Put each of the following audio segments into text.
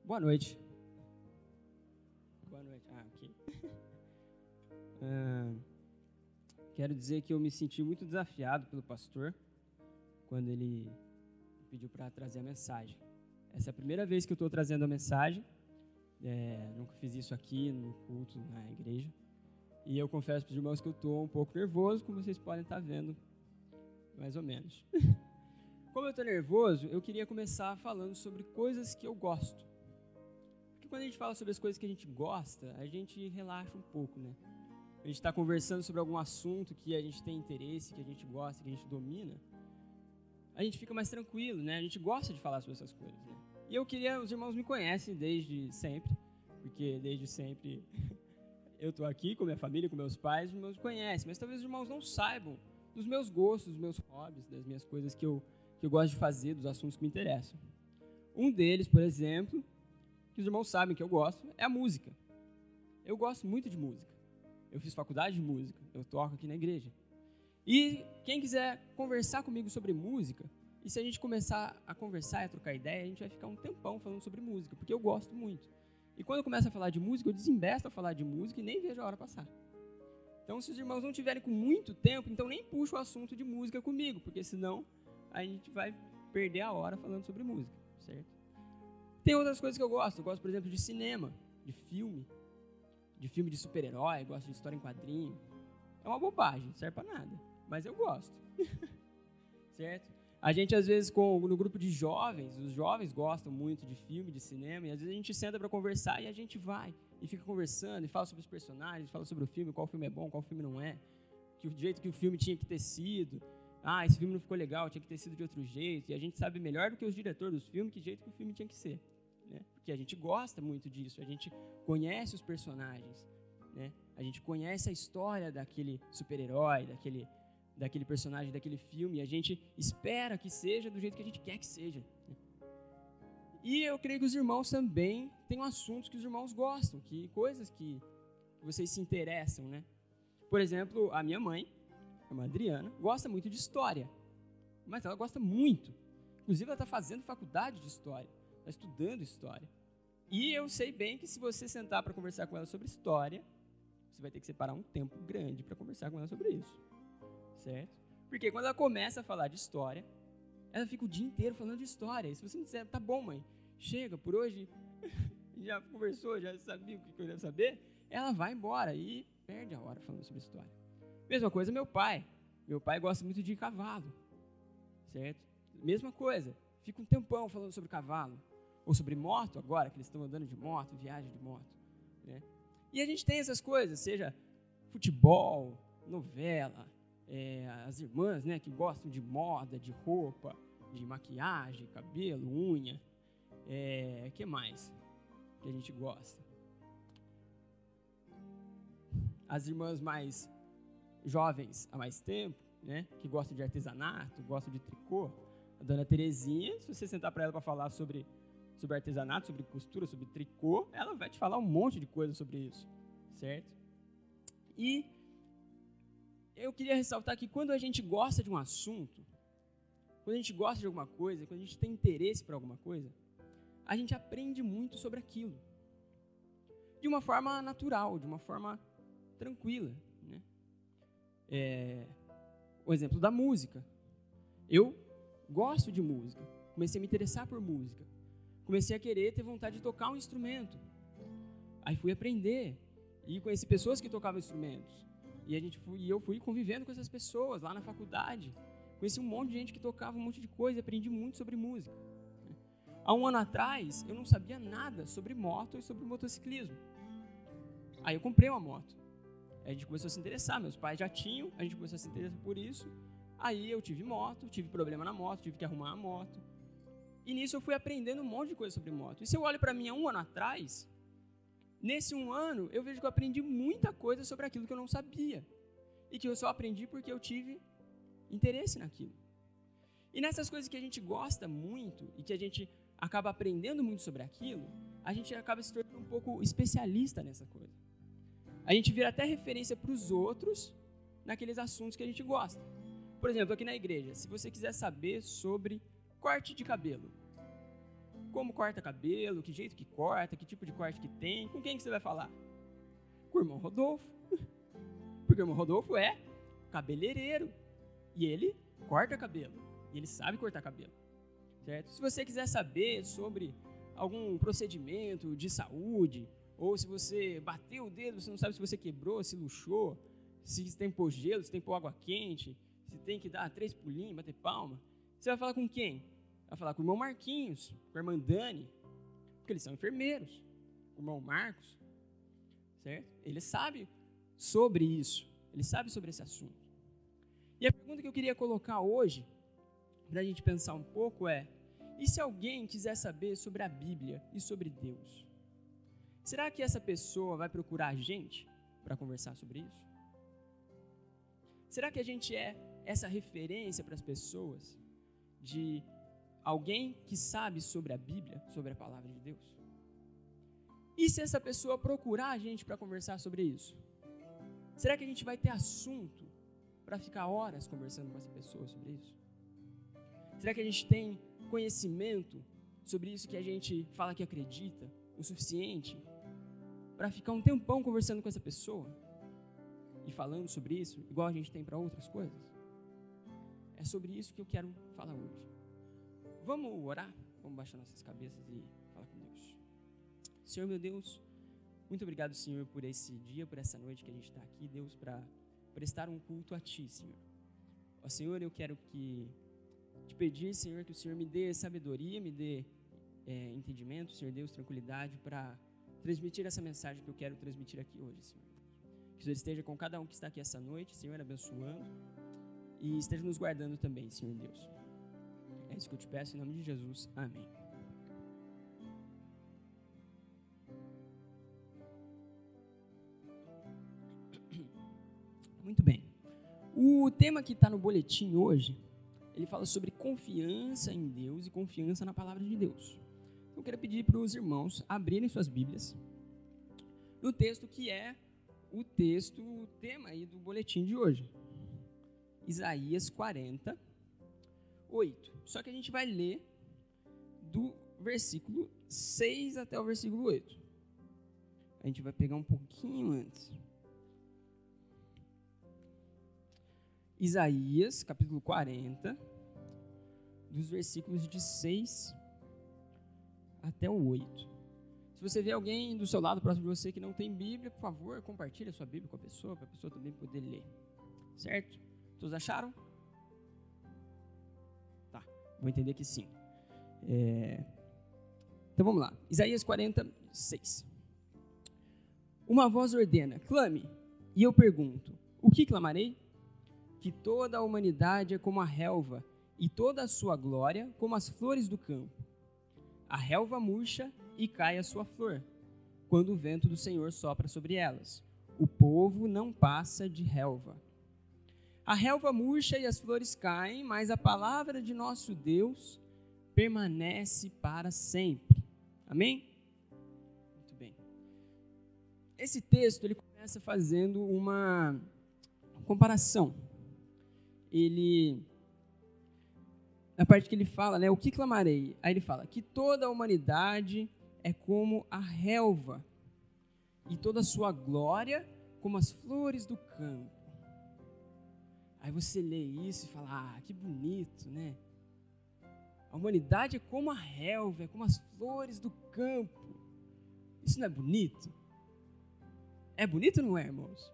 Boa noite. Boa noite. Ok. Quero dizer que eu me senti muito desafiado pelo pastor quando ele pediu para trazer a mensagem. Essa é a primeira vez que eu estou trazendo a mensagem. Nunca fiz isso aqui no culto, na igreja. E eu confesso para os irmãos que eu estou um pouco nervoso, como vocês podem estar vendo, mais ou menos. Como eu estou nervoso, eu queria começar falando sobre coisas que eu gosto. Porque quando a gente fala sobre as coisas que a gente gosta, a gente relaxa um pouco, né? A gente está conversando sobre algum assunto que a gente tem interesse, que a gente gosta, que a gente domina, a gente fica mais tranquilo, né? A gente gosta de falar sobre essas coisas, né? E eu queria, os irmãos me conhecem desde sempre, porque desde sempre eu estou aqui com minha família, com meus pais, os irmãos me conhecem, mas talvez os irmãos não saibam dos meus gostos, dos meus hobbies, das minhas coisas que eu gosto de fazer, dos assuntos que me interessam. Um deles, por exemplo, que os irmãos sabem que eu gosto, é a música. Eu gosto muito de música. Eu fiz faculdade de música, eu toco aqui na igreja. E quem quiser conversar comigo sobre música, e se a gente começar a conversar e a trocar ideia, a gente vai ficar um tempão falando sobre música, porque eu gosto muito. E quando eu começo a falar de música, eu desembesto a falar de música e nem vejo a hora passar. Então, se os irmãos não tiverem com muito tempo, então nem puxa o assunto de música comigo, porque senão a gente vai perder a hora falando sobre música, certo? Tem outras coisas que eu gosto. Eu gosto, por exemplo, de cinema, de filme de super-herói, gosto de história em quadrinho. É uma bobagem, não serve pra nada, mas eu gosto. Certo? A gente, às vezes, no grupo de jovens, os jovens gostam muito de filme, de cinema, e às vezes a gente senta para conversar e a gente vai e fica conversando e fala sobre os personagens, fala sobre o filme, qual filme é bom, qual filme não é, que o jeito que o filme tinha que ter sido. Esse filme não ficou legal, tinha que ter sido de outro jeito, e a gente sabe melhor do que os diretores dos filmes que jeito que o filme tinha que ser, né? Porque a gente gosta muito disso, a gente conhece os personagens, né? A gente conhece a história daquele super-herói, daquele personagem, daquele filme, e a gente espera que seja do jeito que a gente quer que seja, né? E eu creio que os irmãos também têm assuntos que os irmãos gostam, coisas que vocês se interessam, né? Por exemplo, a minha mãe, a irmã Adriana, gosta muito de história, mas ela gosta muito. Inclusive, ela está fazendo faculdade de história, está estudando história. E eu sei bem que se você sentar para conversar com ela sobre história, você vai ter que separar um tempo grande para conversar com ela sobre isso, certo? Porque quando ela começa a falar de história, ela fica o dia inteiro falando de história. E se você não disser, tá bom, mãe, chega, por hoje, já conversou, já sabia o que eu devo saber, ela vai embora e perde a hora falando sobre história. Mesma coisa meu pai. Meu pai gosta muito de cavalo, certo? Mesma coisa, fica um tempão falando sobre cavalo. Ou sobre moto agora, que eles estão andando de moto, viagem de moto, né? E a gente tem essas coisas, seja futebol, novela, as irmãs, né, que gostam de moda, de roupa, de maquiagem, cabelo, unha. Que mais que a gente gosta? As irmãs mais jovens há mais tempo, né, que gostam de artesanato, gostam de tricô. A dona Terezinha, se você sentar para ela para falar sobre artesanato, sobre costura, sobre tricô, ela vai te falar um monte de coisa sobre isso, certo? E eu queria ressaltar que quando a gente gosta de um assunto, quando a gente gosta de alguma coisa, quando a gente tem interesse por alguma coisa, a gente aprende muito sobre aquilo. De uma forma natural, de uma forma tranquila, né? O exemplo da música. Eu gosto de música, comecei a me interessar por música. Comecei a querer ter vontade de tocar um instrumento. Aí fui aprender e conheci pessoas que tocavam instrumentos. E eu fui convivendo com essas pessoas lá na faculdade. Conheci um monte de gente que tocava um monte de coisa e aprendi muito sobre música. Há um ano atrás, eu não sabia nada sobre moto e sobre motociclismo. Aí eu comprei uma moto. Aí a gente começou a se interessar, meus pais já tinham, a gente começou a se interessar por isso. Aí eu tive moto, tive problema na moto, tive que arrumar a moto. E nisso eu fui aprendendo um monte de coisa sobre moto. E se eu olho para mim há um ano atrás, nesse um ano eu vejo que eu aprendi muita coisa sobre aquilo que eu não sabia. E que eu só aprendi porque eu tive interesse naquilo. E nessas coisas que a gente gosta muito e que a gente acaba aprendendo muito sobre aquilo, a gente acaba se tornando um pouco especialista nessa coisa. A gente vira até referência para os outros naqueles assuntos que a gente gosta. Por exemplo, aqui na igreja, se você quiser saber sobre corte de cabelo, como corta cabelo, que jeito que corta, que tipo de corte que tem, com quem que você vai falar? Com o irmão Rodolfo. Porque o irmão Rodolfo é cabeleireiro. E ele corta cabelo. E ele sabe cortar cabelo. Certo? Se você quiser saber sobre algum procedimento de saúde, ou se você bateu o dedo, você não sabe se você quebrou, se luxou, se tem que pôr gelo, se tem que pôr água quente, se tem que dar 3 pulinhos, bater palma, você vai falar com quem? Vai falar com o irmão Marquinhos, com a irmã Dani, porque eles são enfermeiros, o irmão Marcos, certo? Ele sabe sobre isso, ele sabe sobre esse assunto. E a pergunta que eu queria colocar hoje, para a gente pensar um pouco é, e se alguém quiser saber sobre a Bíblia e sobre Deus? Será que essa pessoa vai procurar a gente para conversar sobre isso? Será que a gente é essa referência para as pessoas de alguém que sabe sobre a Bíblia, sobre a palavra de Deus? E se essa pessoa procurar a gente para conversar sobre isso? Será que a gente vai ter assunto para ficar horas conversando com essa pessoa sobre isso? Será que a gente tem conhecimento sobre isso que a gente fala que acredita, o suficiente para ficar um tempão conversando com essa pessoa e falando sobre isso, igual a gente tem para outras coisas? É sobre isso que eu quero falar hoje. Vamos orar? Vamos baixar nossas cabeças e falar com Deus. Senhor, meu Deus, muito obrigado, Senhor, por esse dia, por essa noite que a gente está aqui, Deus, para prestar um culto a Ti, Senhor. Ó, Senhor, eu quero te pedir, Senhor, que o Senhor me dê sabedoria, me dê entendimento, Senhor Deus, tranquilidade para transmitir essa mensagem que eu quero transmitir aqui hoje, Senhor. Que o Senhor esteja com cada um que está aqui essa noite, Senhor, abençoando e esteja nos guardando também, Senhor Deus. É isso que eu te peço, em nome de Jesus. Amém. Muito bem. O tema que está no boletim hoje, ele fala sobre confiança em Deus e confiança na palavra de Deus. Eu quero pedir para os irmãos abrirem suas Bíblias no texto que é o tema aí do boletim de hoje. Isaías 40, 8. Só que a gente vai ler do versículo 6 até o versículo 8. A gente vai pegar um pouquinho antes. Isaías, capítulo 40, dos versículos de 6 até o 8. Se você vê alguém do seu lado, próximo de você, que não tem Bíblia, por favor, compartilhe a sua Bíblia com a pessoa, para a pessoa também poder ler. Certo? Todos acharam? Tá, vou entender que sim. Então vamos lá. Isaías 46. Uma voz ordena, clame, e eu pergunto, o que clamarei? Que toda a humanidade é como a relva, e toda a sua glória como as flores do campo. A relva murcha e cai a sua flor, quando o vento do Senhor sopra sobre elas. O povo não passa de relva. A relva murcha e as flores caem, mas a palavra de nosso Deus permanece para sempre. Amém? Muito bem. Esse texto, ele começa fazendo uma comparação. Na parte que ele fala, né, o que clamarei? Aí ele fala que toda a humanidade é como a relva e toda a sua glória como as flores do campo. Aí você lê isso e fala, que bonito, né? A humanidade é como a relva, é como as flores do campo. Isso não é bonito? É bonito ou não é, irmãos?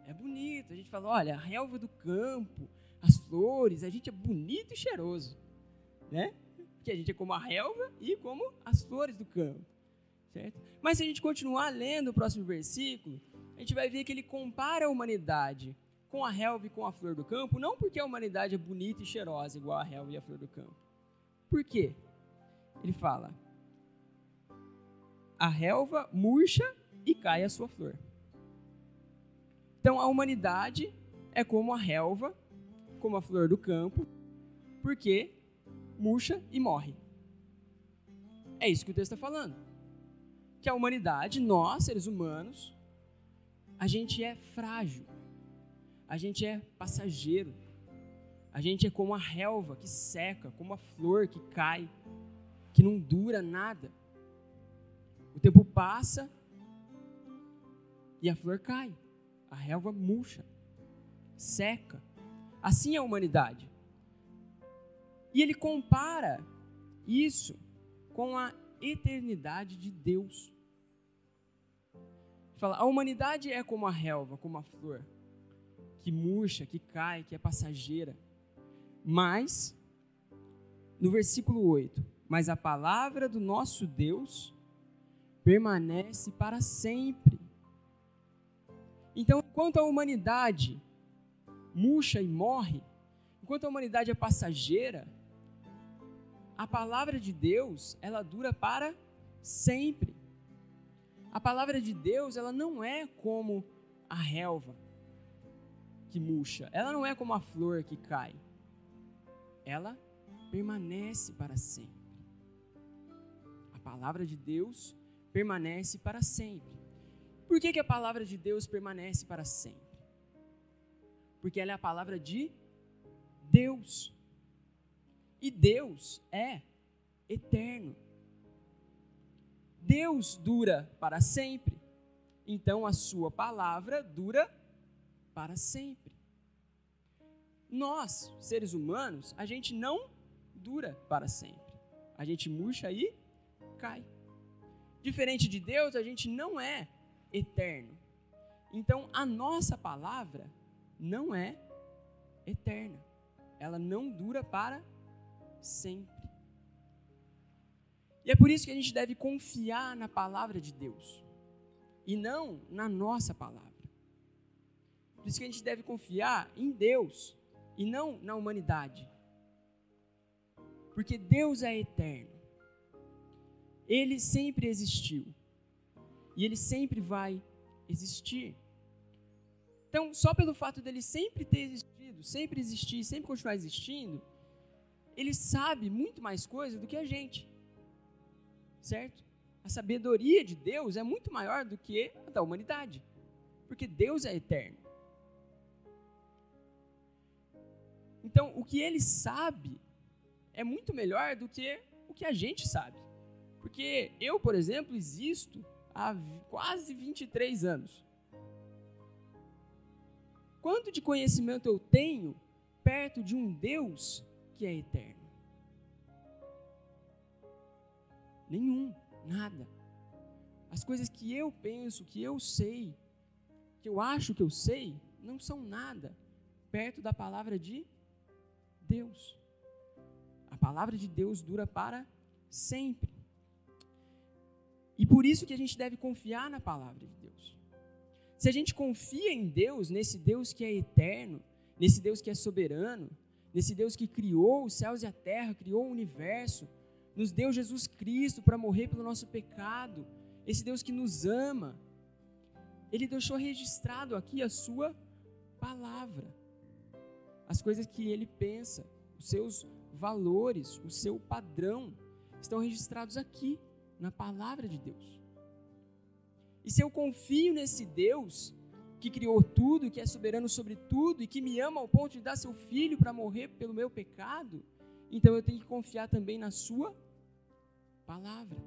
É bonito. A gente fala, olha, a relva do campo, as flores, a gente é bonito e cheiroso, né? Porque a gente é como a relva e como as flores do campo, certo? Mas se a gente continuar lendo o próximo versículo, a gente vai ver que ele compara a humanidade com a relva e com a flor do campo, não porque a humanidade é bonita e cheirosa igual a relva e a flor do campo. Por quê? Ele fala, a relva murcha e cai a sua flor. Então a humanidade é como a relva, como a flor do campo, porque murcha e morre. É isso que o texto está falando. Que a humanidade, nós, seres humanos, a gente é frágil. A gente é passageiro. A gente é como a relva que seca, como a flor que cai. que não dura nada. O tempo passa e a flor cai, a relva murcha, seca. Assim é a humanidade. E ele compara isso com a eternidade de Deus. Ele fala, a humanidade é como a relva, como a flor, que murcha, que cai, que é passageira. Mas, no versículo 8, mas a palavra do nosso Deus permanece para sempre. Então, enquanto a humanidade murcha e morre, enquanto a humanidade é passageira, a palavra de Deus, ela dura para sempre. A palavra de Deus, ela não é como a relva que murcha, ela não é como a flor que cai. Ela permanece para sempre. A palavra de Deus permanece para sempre. Por que a palavra de Deus permanece para sempre? Porque ela é a palavra de Deus. E Deus é eterno. Deus dura para sempre. Então a sua palavra dura para sempre. Nós, seres humanos, a gente não dura para sempre. A gente murcha e cai. Diferente de Deus, a gente não é eterno. Então a nossa palavra não é eterna. Ela não dura para sempre. E é por isso que a gente deve confiar na palavra de Deus e não na nossa palavra. Por isso que a gente deve confiar em Deus e não na humanidade. Porque Deus é eterno. Ele sempre existiu e ele sempre vai existir. Então, só pelo fato dele sempre ter existido, sempre existir, sempre continuar existindo, ele sabe muito mais coisas do que a gente, certo? A sabedoria de Deus é muito maior do que a da humanidade, porque Deus é eterno. Então, o que ele sabe é muito melhor do que o que a gente sabe. Porque eu, por exemplo, existo há quase 23 anos. Quanto de conhecimento eu tenho perto de um Deus que é eterno? Nenhum, nada. As coisas que eu penso, que eu sei, que eu acho que eu sei, não são nada perto da palavra de Deus. A palavra de Deus dura para sempre. E por isso que a gente deve confiar na palavra de Deus. Se a gente confia em Deus, nesse Deus que é eterno, nesse Deus que é soberano, nesse Deus que criou os céus e a terra, criou o universo, nos deu Jesus Cristo para morrer pelo nosso pecado, esse Deus que nos ama, Ele deixou registrado aqui a sua palavra, as coisas que Ele pensa, os seus valores, o seu padrão, estão registrados aqui, na palavra de Deus. E se eu confio nesse Deus que criou tudo, que é soberano sobre tudo e que me ama ao ponto de dar seu filho para morrer pelo meu pecado, então eu tenho que confiar também na sua palavra.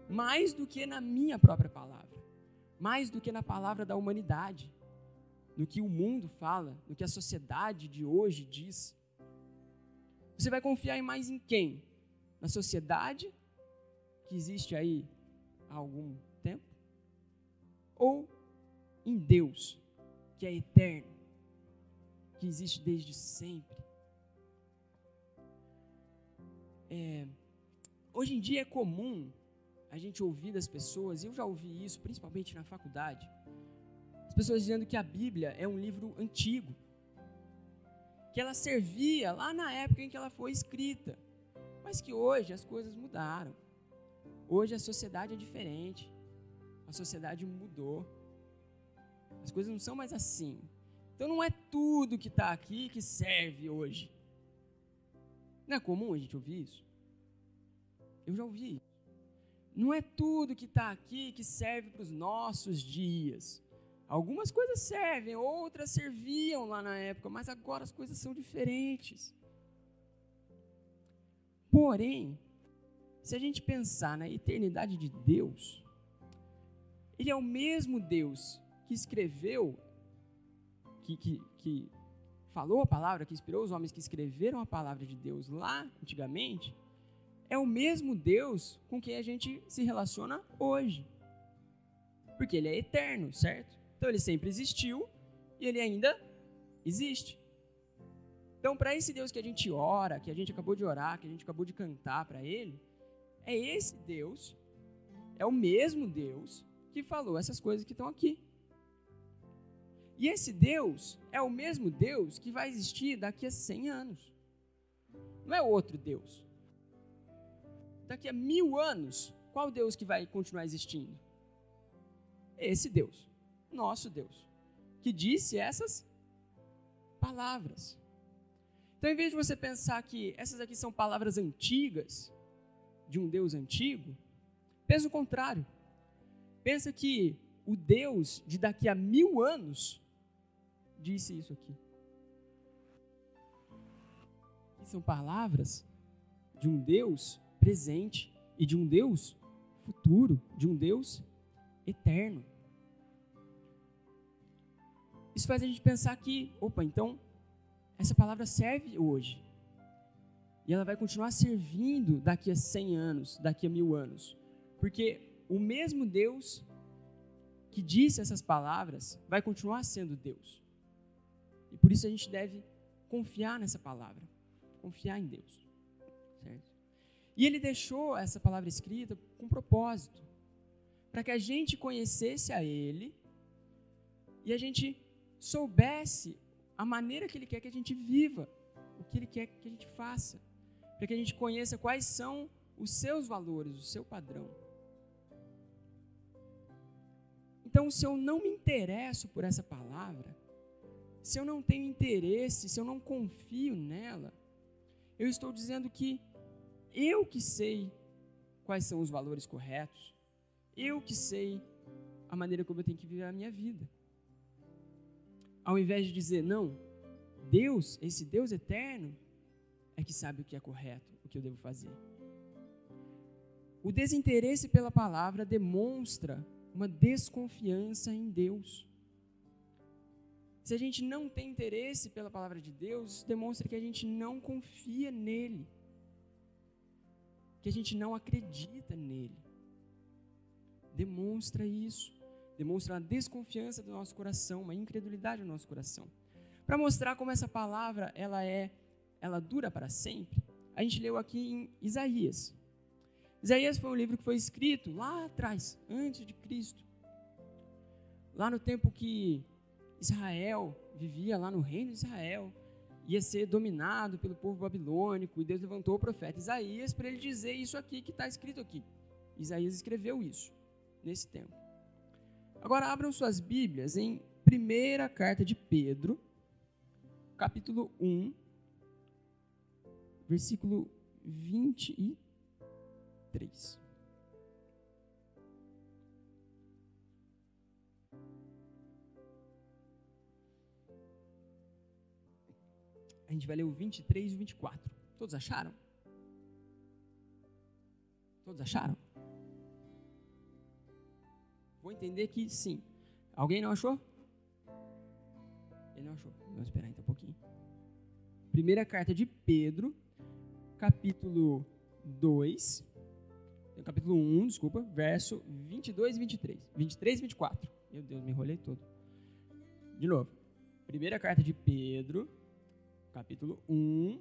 Mais do que na minha própria palavra. Mais do que na palavra da humanidade. No que o mundo fala, no que a sociedade de hoje diz. Você vai confiar mais em quem? Na sociedade, que existe aí há algum tempo? Ou em Deus, que é eterno, que existe desde sempre? Hoje em dia é comum a gente ouvir das pessoas, e eu já ouvi isso principalmente na faculdade, as pessoas dizendo que a Bíblia é um livro antigo, que ela servia lá na época em que ela foi escrita, mas que hoje as coisas mudaram. Hoje a sociedade é diferente, a sociedade mudou, as coisas não são mais assim. Então não é tudo que está aqui que serve hoje. Não é comum a gente ouvir isso? Eu já ouvi isso. Não é tudo que está aqui que serve para os nossos dias. Algumas coisas servem, outras serviam lá na época, mas agora as coisas são diferentes. Porém, se a gente pensar na eternidade de Deus, Ele é o mesmo Deus que escreveu, que falou a palavra, que inspirou os homens que escreveram a palavra de Deus lá antigamente, é o mesmo Deus com quem a gente se relaciona hoje. Porque Ele é eterno, certo? Então Ele sempre existiu e Ele ainda existe. Então, para esse Deus que a gente ora, que a gente acabou de orar, que a gente acabou de cantar para Ele, é esse Deus, é o mesmo Deus que falou essas coisas que estão aqui. E esse Deus é o mesmo Deus que vai existir daqui a 100 anos. Não é outro Deus. Daqui a 1000 anos, qual Deus que vai continuar existindo? Esse Deus, nosso Deus, que disse essas palavras. Então, em vez de você pensar que essas aqui são palavras antigas, de um Deus antigo, pensa o contrário. Pensa que o Deus de daqui a 1000 anos disse isso aqui. E são palavras de um Deus presente e de um Deus futuro, de um Deus eterno. Isso faz a gente pensar que, então, essa palavra serve hoje. E ela vai continuar servindo daqui a 100 anos, daqui a 1000 anos. Porque o mesmo Deus que disse essas palavras vai continuar sendo Deus. E por isso a gente deve confiar nessa palavra. Confiar em Deus. Certo? E Ele deixou essa palavra escrita com propósito. Para que a gente conhecesse a Ele e a gente soubesse a maneira que Ele quer que a gente viva, o que Ele quer que a gente faça, para que a gente conheça quais são os seus valores, o seu padrão. Então, se eu não me interesso por essa palavra, se eu não tenho interesse, se eu não confio nela, eu estou dizendo que eu que sei quais são os valores corretos, eu que sei a maneira como eu tenho que viver a minha vida. Ao invés de dizer, não, Deus, esse Deus eterno, é que sabe o que é correto, o que eu devo fazer. O desinteresse pela palavra demonstra uma desconfiança em Deus. Se a gente não tem interesse pela palavra de Deus, demonstra que a gente não confia nele, que a gente não acredita nele. Demonstra isso. Demonstra uma desconfiança do nosso coração, uma incredulidade do nosso coração. Para mostrar como essa palavra ela dura para sempre, a gente leu aqui em Isaías. Isaías foi um livro que foi escrito lá atrás, antes de Cristo. Lá no tempo que Israel vivia lá no reino de Israel, ia ser dominado pelo povo babilônico, e Deus levantou o profeta Isaías para ele dizer isso aqui que está escrito aqui. Isaías escreveu isso nesse tempo. Agora abram suas Bíblias em primeira carta de Pedro, capítulo 1, versículo 23. A gente vai ler o 23 e o 24. Todos acharam? Todos acharam? Vou entender que sim. Alguém não achou? Ele não achou. Vamos esperar então um pouquinho. Primeira carta de Pedro, capítulo 2, capítulo 1, desculpa, verso 22 e 23. 23 e 24. Meu Deus, me enrolei todo. De novo. Primeira carta de Pedro, capítulo 1,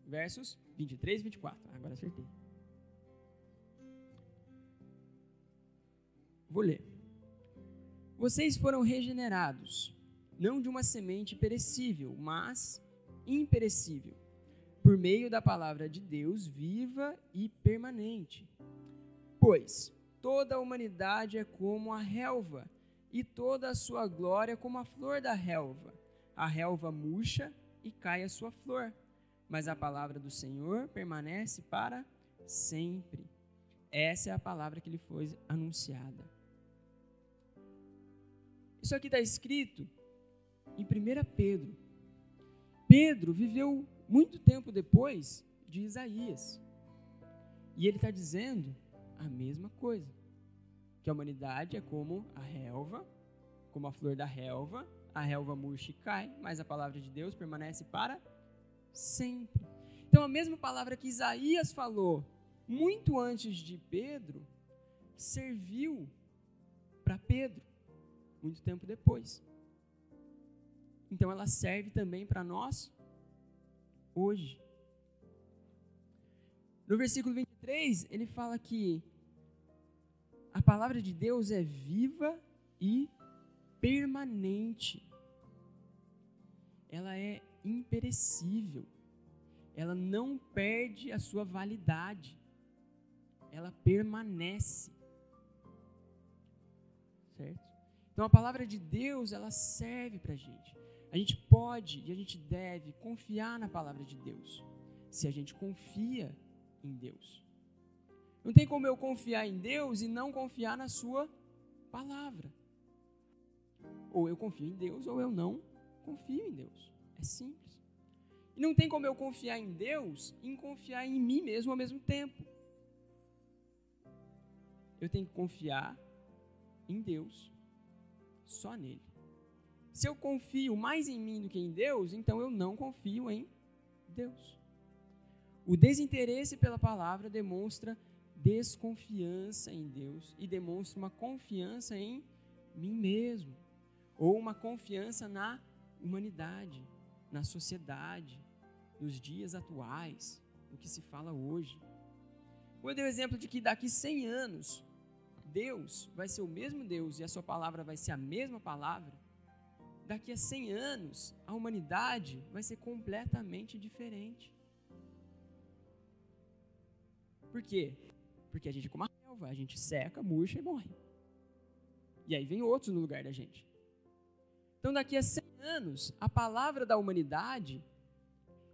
versos 23 e 24. Agora acertei. Vou ler. Vocês foram regenerados, não de uma semente perecível, mas imperecível, por meio da palavra de Deus viva e permanente. Pois toda a humanidade é como a relva, e toda a sua glória como a flor da relva. A relva murcha e cai a sua flor, mas a palavra do Senhor permanece para sempre. Essa é a palavra que lhe foi anunciada. Isso aqui está escrito em 1 Pedro. Pedro viveu muito tempo depois de Isaías. E ele está dizendo a mesma coisa, que a humanidade é como a relva, como a flor da relva, a relva murcha e cai, mas a palavra de Deus permanece para sempre. Então, a mesma palavra que Isaías falou muito antes de Pedro, serviu para Pedro, muito tempo depois. Então, ela serve também para nós hoje. No versículo 23, ele fala que a palavra de Deus é viva e permanente. Ela é imperecível. Ela não perde a sua validade. Ela permanece. Certo? Então, a palavra de Deus, ela serve para a gente. A gente pode e a gente deve confiar na palavra de Deus, se a gente confia em Deus. Não tem como eu confiar em Deus e não confiar na sua palavra. Ou eu confio em Deus ou eu não confio em Deus. É simples. E não tem como eu confiar em Deus e confiar em mim mesmo ao mesmo tempo. Eu tenho que confiar em Deus, só nele. Se eu confio mais em mim do que em Deus, então eu não confio em Deus. O desinteresse pela palavra demonstra desconfiança em Deus e demonstra uma confiança em mim mesmo, ou uma confiança na humanidade, na sociedade, nos dias atuais, no que se fala hoje. Eu dei o exemplo de que daqui 100 anos, Deus vai ser o mesmo Deus e a sua palavra vai ser a mesma palavra. Daqui a 100 anos, a humanidade vai ser completamente diferente. Por quê? Porque a gente é como a relva, a gente seca, murcha e morre. E aí vem outros no lugar da gente. Então, daqui a 100 anos, a palavra da humanidade,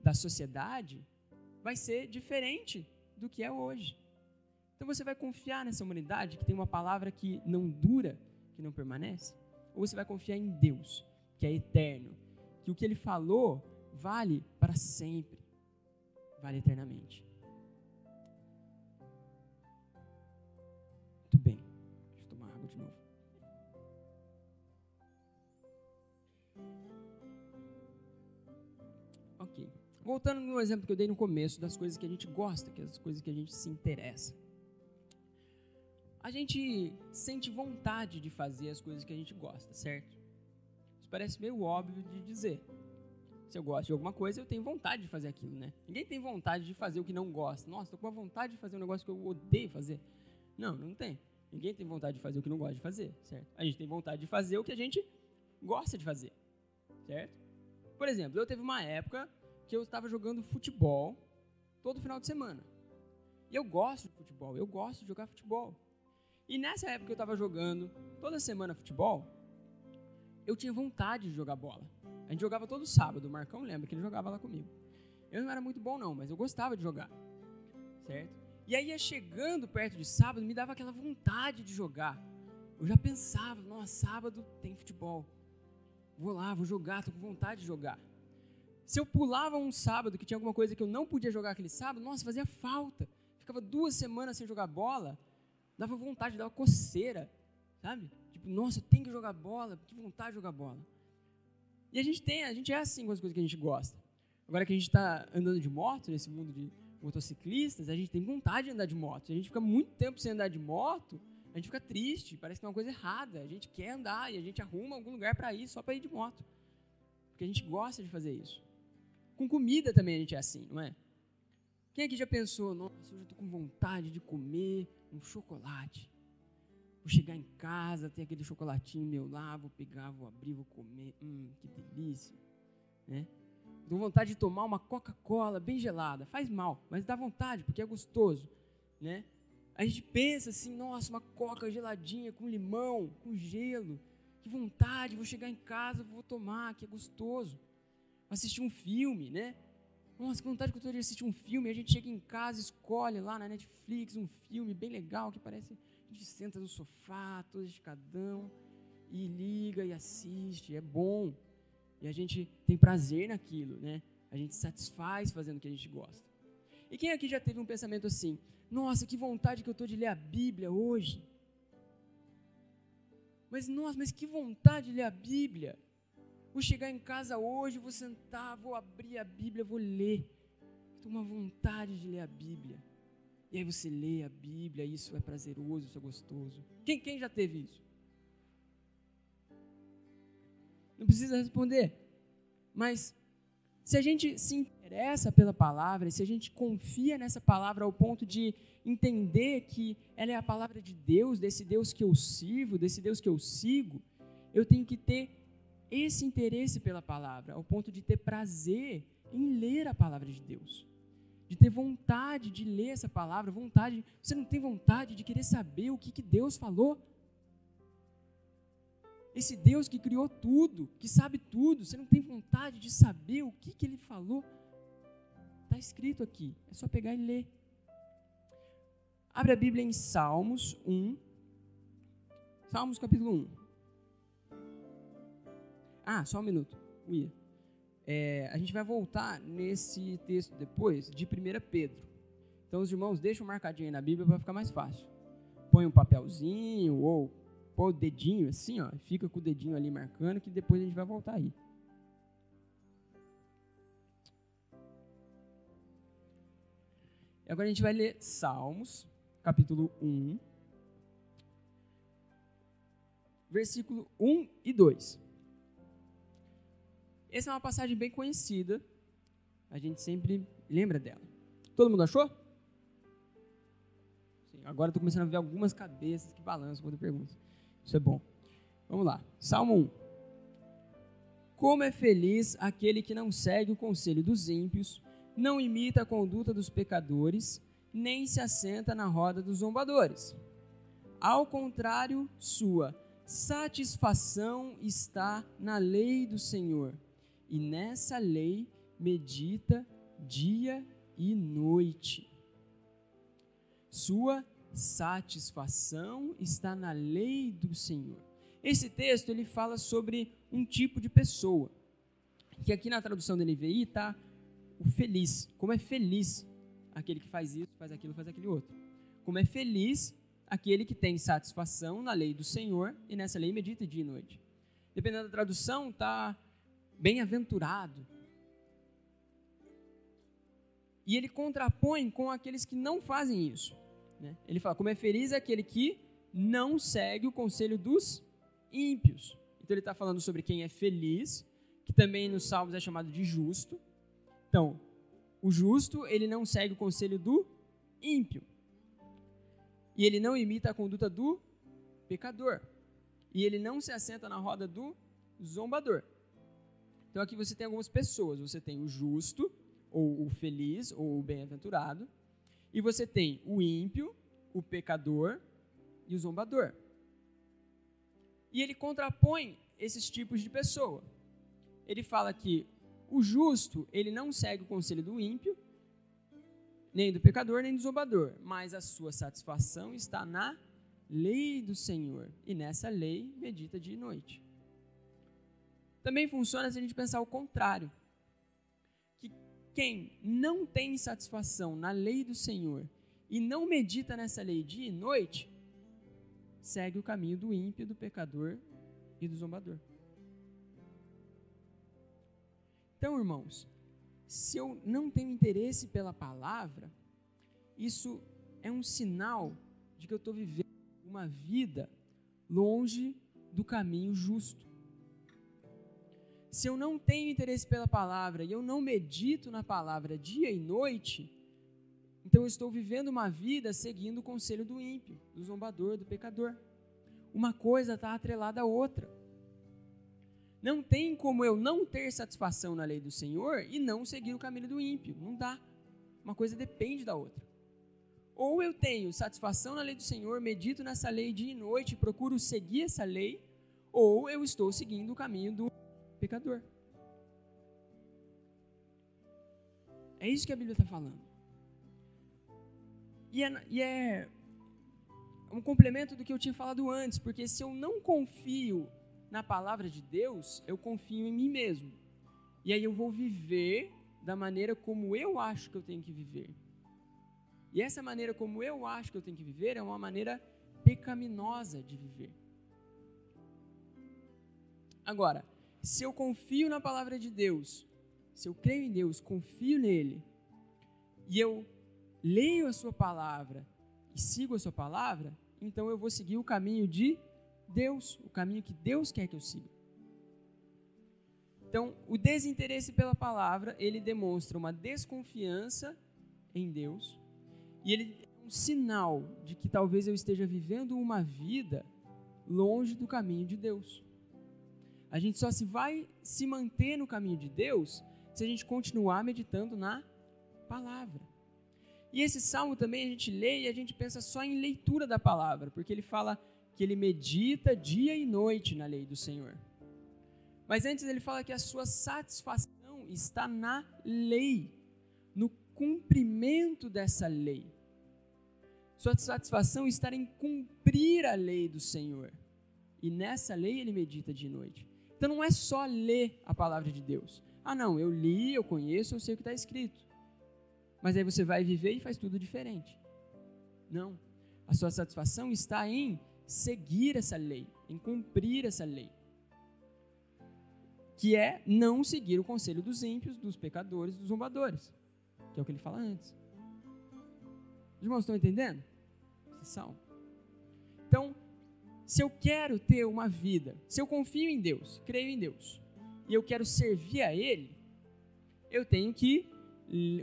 da sociedade, vai ser diferente do que é hoje. Então, você vai confiar nessa humanidade que tem uma palavra que não dura, que não permanece? Ou você vai confiar em Deus, que é eterno, que o que Ele falou vale para sempre, vale eternamente? Muito bem. Deixa eu tomar água de novo. Ok. Voltando no exemplo que eu dei no começo, das coisas que a gente gosta, que é as coisas que a gente se interessa. A gente sente vontade de fazer as coisas que a gente gosta, certo? Isso parece meio óbvio de dizer. Se eu gosto de alguma coisa, eu tenho vontade de fazer aquilo, né? Ninguém tem vontade de fazer o que não gosta. Nossa, estou com uma vontade de fazer um negócio que eu odeio fazer. Não, não tem. Ninguém tem vontade de fazer o que não gosta de fazer, certo? A gente tem vontade de fazer o que a gente gosta de fazer, certo? Por exemplo, eu teve uma época que eu estava jogando futebol todo final de semana. E eu gosto de futebol, eu gosto de jogar futebol. E nessa época que eu estava jogando toda semana futebol, eu tinha vontade de jogar bola. A gente jogava todo sábado, o Marcão lembra que ele jogava lá comigo. Eu não era muito bom não, mas eu gostava de jogar, certo? E aí ia chegando perto de sábado, me dava aquela vontade de jogar. Eu já pensava, nossa, sábado tem futebol. Vou lá, vou jogar, tô com vontade de jogar. Se eu pulava um sábado que tinha alguma coisa que eu não podia jogar aquele sábado, nossa, fazia falta. Ficava 2 semanas sem jogar bola, dava vontade, dava coceira, sabe? Tipo, nossa, eu tenho que jogar bola, que vontade de jogar bola. E a gente é assim com as coisas que a gente gosta. Agora que a gente está andando de moto, nesse mundo de motociclistas, a gente tem vontade de andar de moto. A gente fica muito tempo sem andar de moto, a gente fica triste, parece que é uma coisa errada. A gente quer andar e a gente arruma algum lugar para ir, só para ir de moto. Porque a gente gosta de fazer isso. Com comida também a gente é assim, não é? Quem aqui já pensou, nossa, eu já estou com vontade de comer um chocolate. Vou chegar em casa, tem aquele chocolatinho meu lá, vou pegar, vou abrir, vou comer. Que delícia, né? Dou vontade de tomar uma Coca-Cola bem gelada. Faz mal, mas dá vontade, porque é gostoso, né? A gente pensa assim, nossa, uma Coca geladinha com limão, com gelo. Que vontade, vou chegar em casa, vou tomar, que é gostoso. Assistir um filme, né? Nossa, que vontade que eu estou de assistir um filme. A gente chega em casa, escolhe lá na Netflix um filme bem legal, que parece... A gente senta no sofá, todo esticadão, e liga e assiste, é bom. E a gente tem prazer naquilo, né? A gente se satisfaz fazendo o que a gente gosta. E quem aqui já teve um pensamento assim? Nossa, que vontade que eu estou de ler a Bíblia hoje. Mas, nossa, mas que vontade de ler a Bíblia. Vou chegar em casa hoje, vou sentar, vou abrir a Bíblia, vou ler. Estou com uma vontade de ler a Bíblia. E aí você lê a Bíblia, isso é prazeroso, isso é gostoso. Quem já teve isso? Não precisa responder. Mas se a gente se interessa pela palavra, se a gente confia nessa palavra ao ponto de entender que ela é a palavra de Deus, desse Deus que eu sirvo, desse Deus que eu sigo, eu tenho que ter esse interesse pela palavra, ao ponto de ter prazer em ler a palavra de Deus. De ter vontade de ler essa palavra, você não tem vontade de querer saber o que Deus falou? Esse Deus que criou tudo, que sabe tudo, você não tem vontade de saber o que Ele falou? Está escrito aqui, é só pegar e ler. Abre a Bíblia em Salmos 1, Salmos capítulo 1. Só um minuto, a gente vai voltar nesse texto depois de 1 Pedro. Então os irmãos deixam marcadinho aí na Bíblia para ficar mais fácil. Põe um papelzinho ou põe o dedinho assim, ó, fica com o dedinho ali marcando, que depois a gente vai voltar aí. E agora a gente vai ler Salmos, capítulo 1, versículo 1 e 2. Essa é uma passagem bem conhecida, a gente sempre lembra dela. Todo mundo achou? Sim, agora estou começando a ver algumas cabeças que balançam quando eu pergunto. Isso é bom. Vamos lá. Salmo 1. Como é feliz aquele que não segue o conselho dos ímpios, não imita a conduta dos pecadores, nem se assenta na roda dos zombadores. Ao contrário, sua satisfação está na lei do Senhor, e nessa lei medita dia e noite. Sua satisfação está na lei do Senhor. Esse texto ele fala sobre um tipo de pessoa, que aqui na tradução da NVI está o feliz. Como é feliz aquele que faz isso, faz aquele outro. Como é feliz aquele que tem satisfação na lei do Senhor e nessa lei medita dia e noite. Dependendo da tradução, está bem-aventurado. E ele contrapõe com aqueles que não fazem isso. Ele fala, como é feliz aquele que não segue o conselho dos ímpios. Então ele está falando sobre quem é feliz, que também nos Salmos é chamado de justo. Então, o justo, ele não segue o conselho do ímpio. E ele não imita a conduta do pecador. E ele não se assenta na roda do zombador. Então aqui você tem algumas pessoas. Você tem o justo, ou o feliz, ou o bem-aventurado. E você tem o ímpio, o pecador e o zombador. E ele contrapõe esses tipos de pessoa. Ele fala que o justo, ele não segue o conselho do ímpio, nem do pecador, nem do zombador, mas a sua satisfação está na lei do Senhor, e nessa lei medita dia e noite. Também funciona se a gente pensar o contrário, que quem não tem satisfação na lei do Senhor e não medita nessa lei dia e noite, segue o caminho do ímpio, do pecador e do zombador. Então, irmãos, se eu não tenho interesse pela palavra, isso é um sinal de que eu estou vivendo uma vida longe do caminho justo. Se eu não tenho interesse pela palavra e eu não medito na palavra dia e noite, então eu estou vivendo uma vida seguindo o conselho do ímpio, do zombador, do pecador. Uma coisa está atrelada à outra. Não tem como eu não ter satisfação na lei do Senhor e não seguir o caminho do ímpio. Não dá. Uma coisa depende da outra. Ou eu tenho satisfação na lei do Senhor, medito nessa lei dia e noite, procuro seguir essa lei, ou eu estou seguindo o caminho do pecador. É isso que a Bíblia está falando. E é um complemento do que eu tinha falado antes, porque se eu não confio na palavra de Deus, eu confio em mim mesmo. E aí eu vou viver da maneira como eu acho que eu tenho que viver. E essa maneira como eu acho que eu tenho que viver é uma maneira pecaminosa de viver. Agora, se eu confio na palavra de Deus, se eu creio em Deus, confio nele, e eu leio a sua palavra e sigo a sua palavra, então eu vou seguir o caminho de Deus, o caminho que Deus quer que eu siga. Então, o desinteresse pela palavra, ele demonstra uma desconfiança em Deus, e ele é um sinal de que talvez eu esteja vivendo uma vida longe do caminho de Deus. A gente só vai se manter no caminho de Deus se a gente continuar meditando na palavra. E esse salmo também a gente lê e a gente pensa só em leitura da palavra, porque ele fala que ele medita dia e noite na lei do Senhor. Mas antes ele fala que a sua satisfação está na lei, no cumprimento dessa lei. Sua satisfação está em cumprir a lei do Senhor. E nessa lei ele medita de noite. Então não é só ler a palavra de Deus. Ah não, eu li, eu conheço, eu sei o que está escrito. Mas aí você vai viver e faz tudo diferente. Não. A sua satisfação está em seguir essa lei, em cumprir essa lei. Que é não seguir o conselho dos ímpios, dos pecadores, dos zombadores. Que é o que ele fala antes. Os irmãos estão entendendo? Esse salmo. Então, se eu quero ter uma vida, se eu confio em Deus, creio em Deus, e eu quero servir a Ele, eu tenho que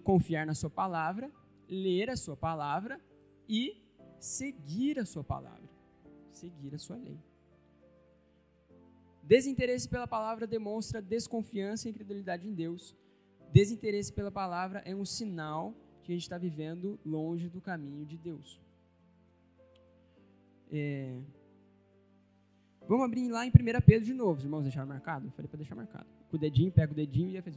confiar na sua palavra, ler a sua palavra e seguir a sua palavra, seguir a sua lei. Desinteresse pela palavra demonstra desconfiança e incredulidade em Deus. Desinteresse pela palavra é um sinal que a gente está vivendo longe do caminho de Deus. Vamos abrir lá em 1 Pedro de novo, os irmãos deixaram marcado? Eu falei para deixar marcado. Com o dedinho, pega o dedinho e faz...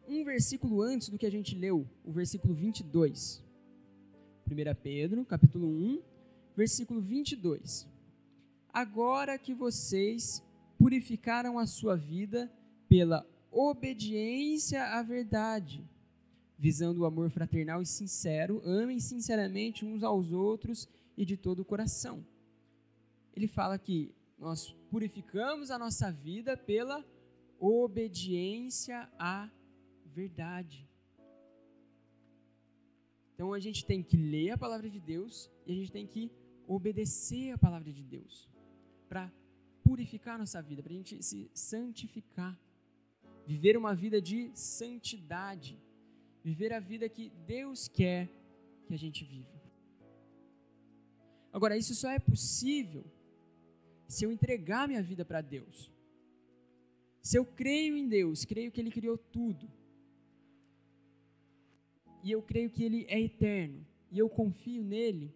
Um versículo antes do que a gente leu, o versículo 22. 1 Pedro, capítulo 1, versículo 22. Agora que vocês purificaram a sua vida pela obediência à verdade, visando o amor fraternal e sincero, amem sinceramente uns aos outros e de todo o coração. Ele fala que nós purificamos a nossa vida pela obediência à verdade. Então a gente tem que ler a palavra de Deus e a gente tem que obedecer a palavra de Deus para purificar a nossa vida, para a gente se santificar, viver uma vida de santidade, viver a vida que Deus quer que a gente viva. Agora, isso só é possível se eu entregar minha vida para Deus. Se eu creio em Deus, creio que Ele criou tudo, e eu creio que Ele é eterno, e eu confio nele,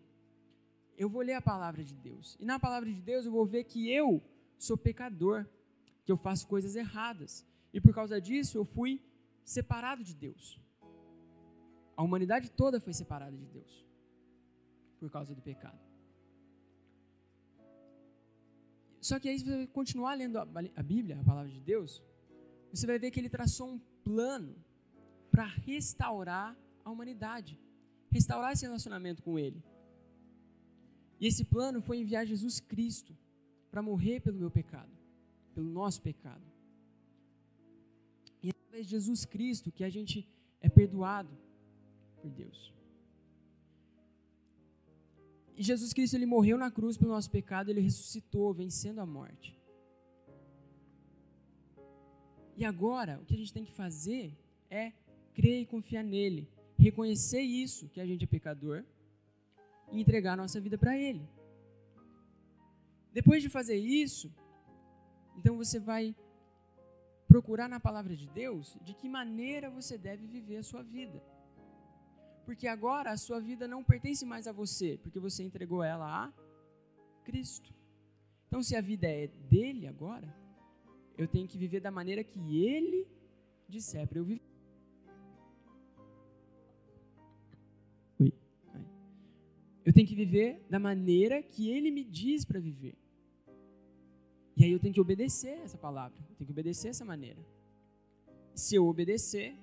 eu vou ler a palavra de Deus. E na palavra de Deus eu vou ver que eu sou pecador, que eu faço coisas erradas. E por causa disso eu fui separado de Deus. A humanidade toda foi separada de Deus por causa do pecado. Só que aí, se você continuar lendo a Bíblia, a palavra de Deus, você vai ver que Ele traçou um plano para restaurar a humanidade, restaurar esse relacionamento com Ele. E esse plano foi enviar Jesus Cristo para morrer pelo meu pecado, pelo nosso pecado. E é através de Jesus Cristo que a gente é perdoado por Deus. E Jesus Cristo, Ele morreu na cruz pelo nosso pecado, Ele ressuscitou, vencendo a morte. E agora, o que a gente tem que fazer é crer e confiar nele, reconhecer isso, que a gente é pecador, e entregar a nossa vida para Ele. Depois de fazer isso, então você vai procurar na palavra de Deus de que maneira você deve viver a sua vida. Porque agora a sua vida não pertence mais a você, porque você entregou ela a Cristo. Então, se a vida é dele agora, eu tenho que viver da maneira que Ele disser para eu viver. Eu tenho que viver da maneira que Ele me diz para viver. E aí eu tenho que obedecer essa palavra, eu tenho que obedecer essa maneira. Se eu obedecer,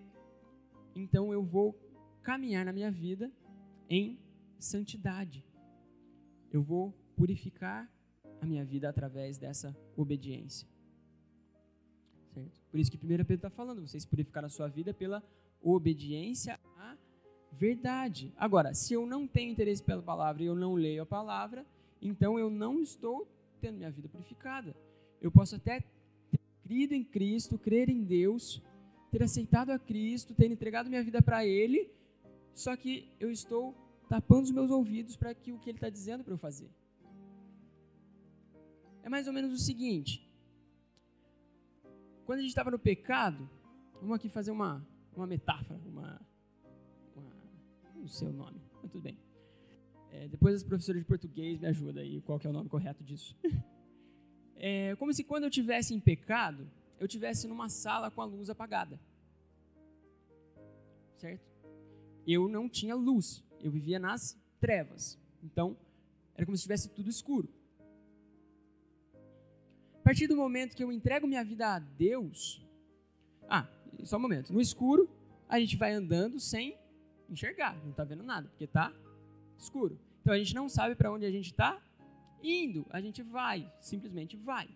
então eu vou caminhar na minha vida em santidade. Eu vou purificar a minha vida através dessa obediência. Certo? Por isso que 1 Pedro está falando, vocês purificaram a sua vida pela obediência à verdade. Agora, se eu não tenho interesse pela palavra e eu não leio a palavra, então eu não estou tendo minha vida purificada. Eu posso até ter crido em Cristo, crer em Deus, ter aceitado a Cristo, ter entregado minha vida para Ele, só que eu estou tapando os meus ouvidos para que o que Ele está dizendo para eu fazer. É mais ou menos o seguinte, quando a gente estava no pecado, vamos aqui fazer uma metáfora, não sei o nome, mas tudo bem. Depois as professoras de português me ajudam aí, qual que é o nome correto disso. É como se quando eu estivesse em pecado, eu estivesse numa sala com a luz apagada. Certo? Eu não tinha luz, eu vivia nas trevas. Então, era como se estivesse tudo escuro. A partir do momento que eu entrego minha vida a Deus... só um momento. No escuro, a gente vai andando sem enxergar, não está vendo nada, porque está escuro. Então, a gente não sabe para onde a gente está indo. A gente vai, simplesmente vai.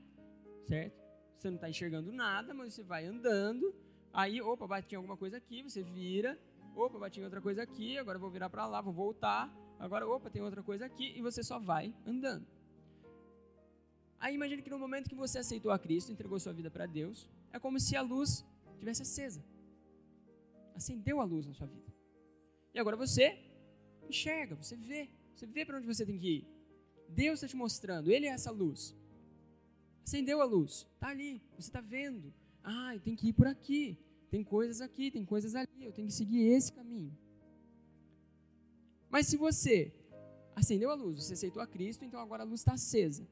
Certo? Você não está enxergando nada, mas você vai andando. Aí, opa, bati em alguma coisa aqui, você vira. Opa, bati em outra coisa aqui, agora eu vou virar para lá, vou voltar. Agora, opa, tem outra coisa aqui. E você só vai andando. Aí, imagine que no momento que você aceitou a Cristo, entregou sua vida para Deus, é como se a luz estivesse acesa. Acendeu a luz na sua vida. E agora você enxerga, você vê para onde você tem que ir. Deus está te mostrando, Ele é essa luz. Acendeu a luz, está ali, você está vendo. Eu tenho que ir por aqui, tem coisas aqui, tem coisas ali, eu tenho que seguir esse caminho. Mas se você acendeu a luz, você aceitou a Cristo, então agora a luz está acesa.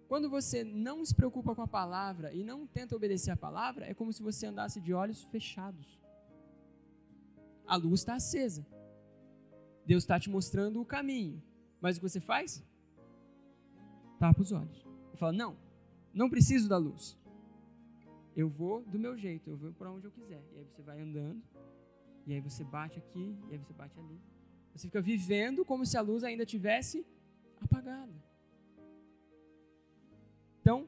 Quando você não se preocupa com a palavra e não tenta obedecer a palavra, é como se você andasse de olhos fechados. A luz está acesa. Deus está te mostrando o caminho. Mas o que você faz? Tapa os olhos. E fala, não preciso da luz. Eu vou do meu jeito, eu vou para onde eu quiser. E aí você vai andando, e aí você bate aqui, e aí você bate ali. Você fica vivendo como se a luz ainda tivesse apagada. Então,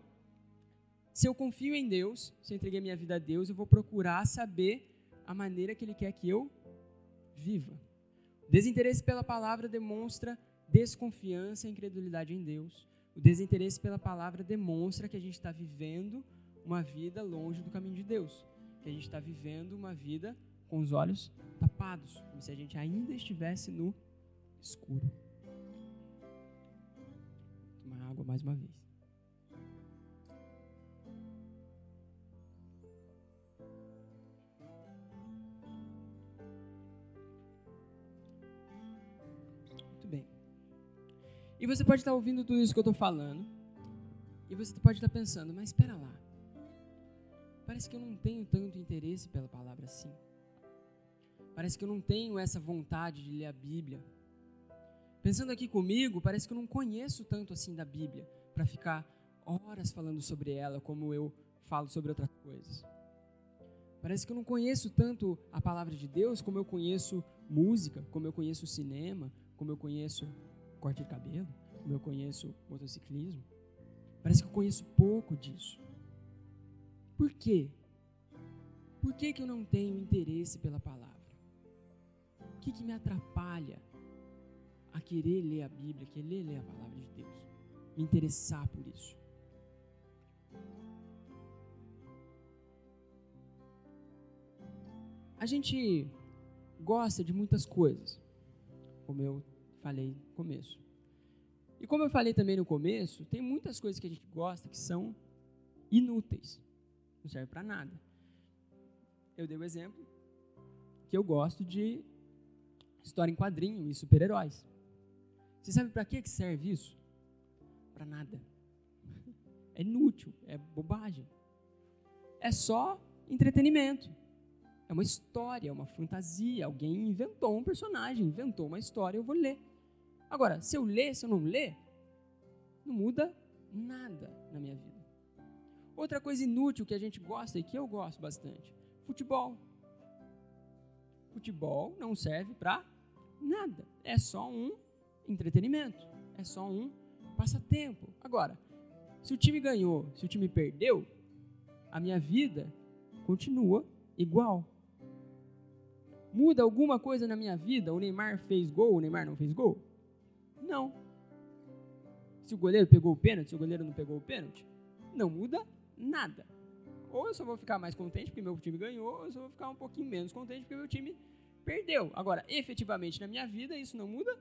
se eu confio em Deus, se eu entreguei minha vida a Deus, eu vou procurar saber a maneira que Ele quer que eu viva. Desinteresse pela palavra demonstra desconfiança e incredulidade em Deus. O desinteresse pela palavra demonstra que a gente está vivendo uma vida longe do caminho de Deus. Que a gente está vivendo uma vida com os olhos tapados, como se a gente ainda estivesse no escuro. Vou tomar água mais uma vez. E você pode estar ouvindo tudo isso que eu estou falando, e você pode estar pensando, mas espera lá, parece que eu não tenho tanto interesse pela palavra assim. Parece que eu não tenho essa vontade de ler a Bíblia. Pensando aqui comigo, parece que eu não conheço tanto assim da Bíblia, para ficar horas falando sobre ela, como eu falo sobre outras coisas. Parece que eu não conheço tanto a palavra de Deus, como eu conheço música, como eu conheço cinema, como eu conheço corte de cabelo, como eu conheço motociclismo. Parece que eu conheço pouco disso. Por quê? Por que eu não tenho interesse pela palavra? O que me atrapalha a querer ler a Bíblia, querer ler a palavra de Deus? Me interessar por isso? A gente gosta de muitas coisas, como eu falei no começo. E como eu falei também no começo, tem muitas coisas que a gente gosta que são inúteis. Não serve para nada. Eu dei o exemplo que eu gosto de história em quadrinho e super-heróis. Você sabe para que serve isso? Para nada. É inútil, é bobagem. É só entretenimento. É uma história, é uma fantasia. Alguém inventou um personagem, inventou uma história, eu vou ler. Agora, se eu ler, se eu não ler, não muda nada na minha vida. Outra coisa inútil que a gente gosta e que eu gosto bastante, futebol. Futebol não serve para nada, é só um entretenimento, é só um passatempo. Agora, se o time ganhou, se o time perdeu, a minha vida continua igual. Muda alguma coisa na minha vida? O Neymar fez gol, o Neymar não fez gol? Não. Se o goleiro pegou o pênalti, se o goleiro não pegou o pênalti, não muda nada. Ou eu só vou ficar mais contente porque meu time ganhou, ou eu só vou ficar um pouquinho menos contente porque meu time perdeu. Agora, efetivamente na minha vida, isso não muda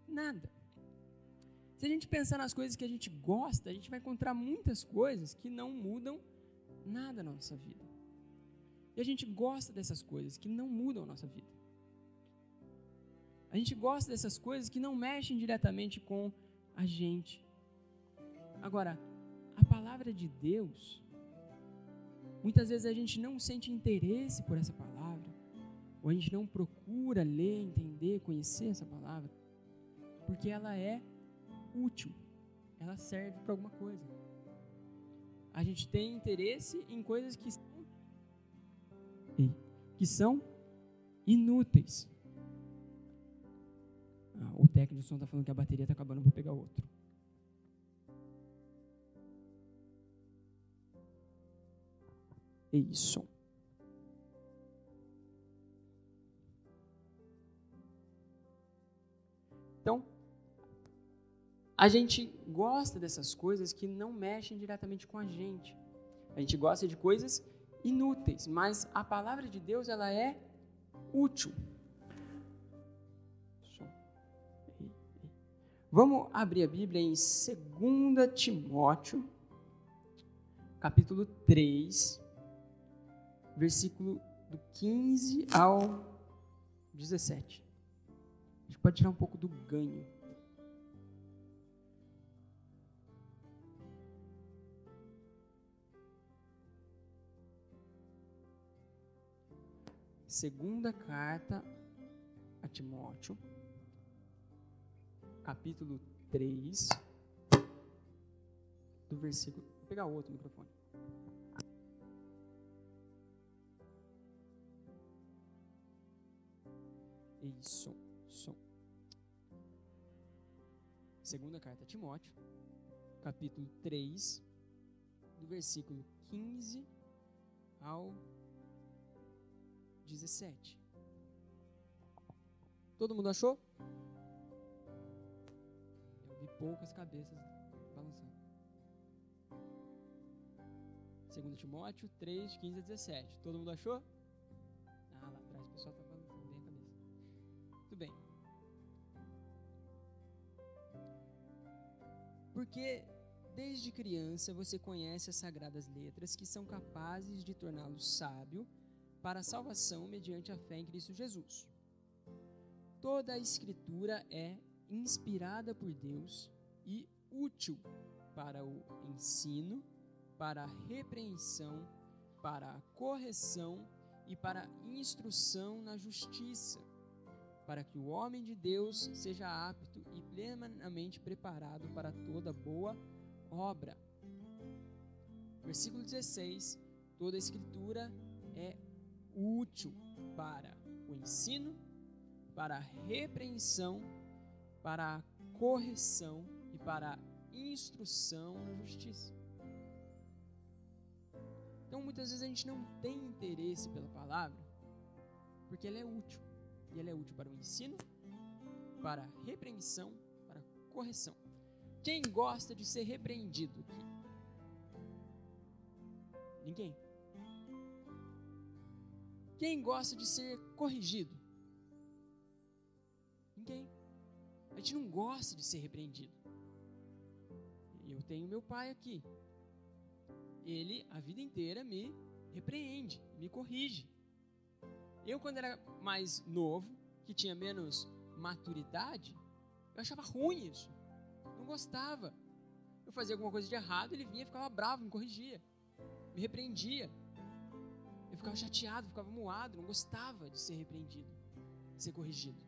nada. Se a gente pensar nas coisas que a gente gosta, a gente vai encontrar muitas coisas que não mudam nada na nossa vida. E a gente gosta dessas coisas que não mudam a nossa vida. A gente gosta dessas coisas que não mexem diretamente com a gente. Agora, a palavra de Deus, muitas vezes a gente não sente interesse por essa palavra, ou a gente não procura ler, entender, conhecer essa palavra, porque ela é útil, ela serve para alguma coisa. A gente tem interesse em coisas que são inúteis. O técnico de som está falando que a bateria está acabando, vou pegar outro. Isso. Então, a gente gosta dessas coisas que não mexem diretamente com a gente. A gente gosta de coisas inúteis, mas a palavra de Deus, ela é útil. Vamos abrir a Bíblia em 2 Timóteo, capítulo 3, versículo do 15 ao 17. A gente pode tirar um pouco do ganho. Segunda carta a Timóteo, capítulo 3, do versículo... Vou pegar outro microfone. Isso, som. Segunda carta a Timóteo, capítulo 3, do versículo 15 ao 17. Todo mundo achou? Eu vi poucas cabeças balançando. 2 Timóteo 3, 15 a 17. Todo mundo achou? Lá atrás o pessoal está balançando bem a cabeça. Tudo bem. Porque desde criança você conhece as sagradas letras que são capazes de torná-lo sábio para a salvação mediante a fé em Cristo Jesus. Toda a Escritura é inspirada por Deus e útil para o ensino, para a repreensão, para a correção e para a instrução na justiça, para que o homem de Deus seja apto e plenamente preparado para toda boa obra. Versículo 16. Toda a Escritura é útil para o ensino, para a repreensão, para a correção e para a instrução na justiça. Então, muitas vezes a gente não tem interesse pela palavra, porque ela é útil. E ela é útil para o ensino, para a repreensão, para a correção. Quem gosta de ser repreendido aqui? Ninguém. Quem gosta de ser corrigido? Ninguém. A gente não gosta de ser repreendido. Eu tenho meu pai aqui. Ele, a vida inteira, me repreende, me corrige. Eu, quando era mais novo, que tinha menos maturidade, eu achava ruim isso. Não gostava. Eu fazia alguma coisa de errado, ele vinha, ficava bravo, me corrigia, me repreendia. Eu ficava chateado, ficava moado, não gostava de ser repreendido, de ser corrigido.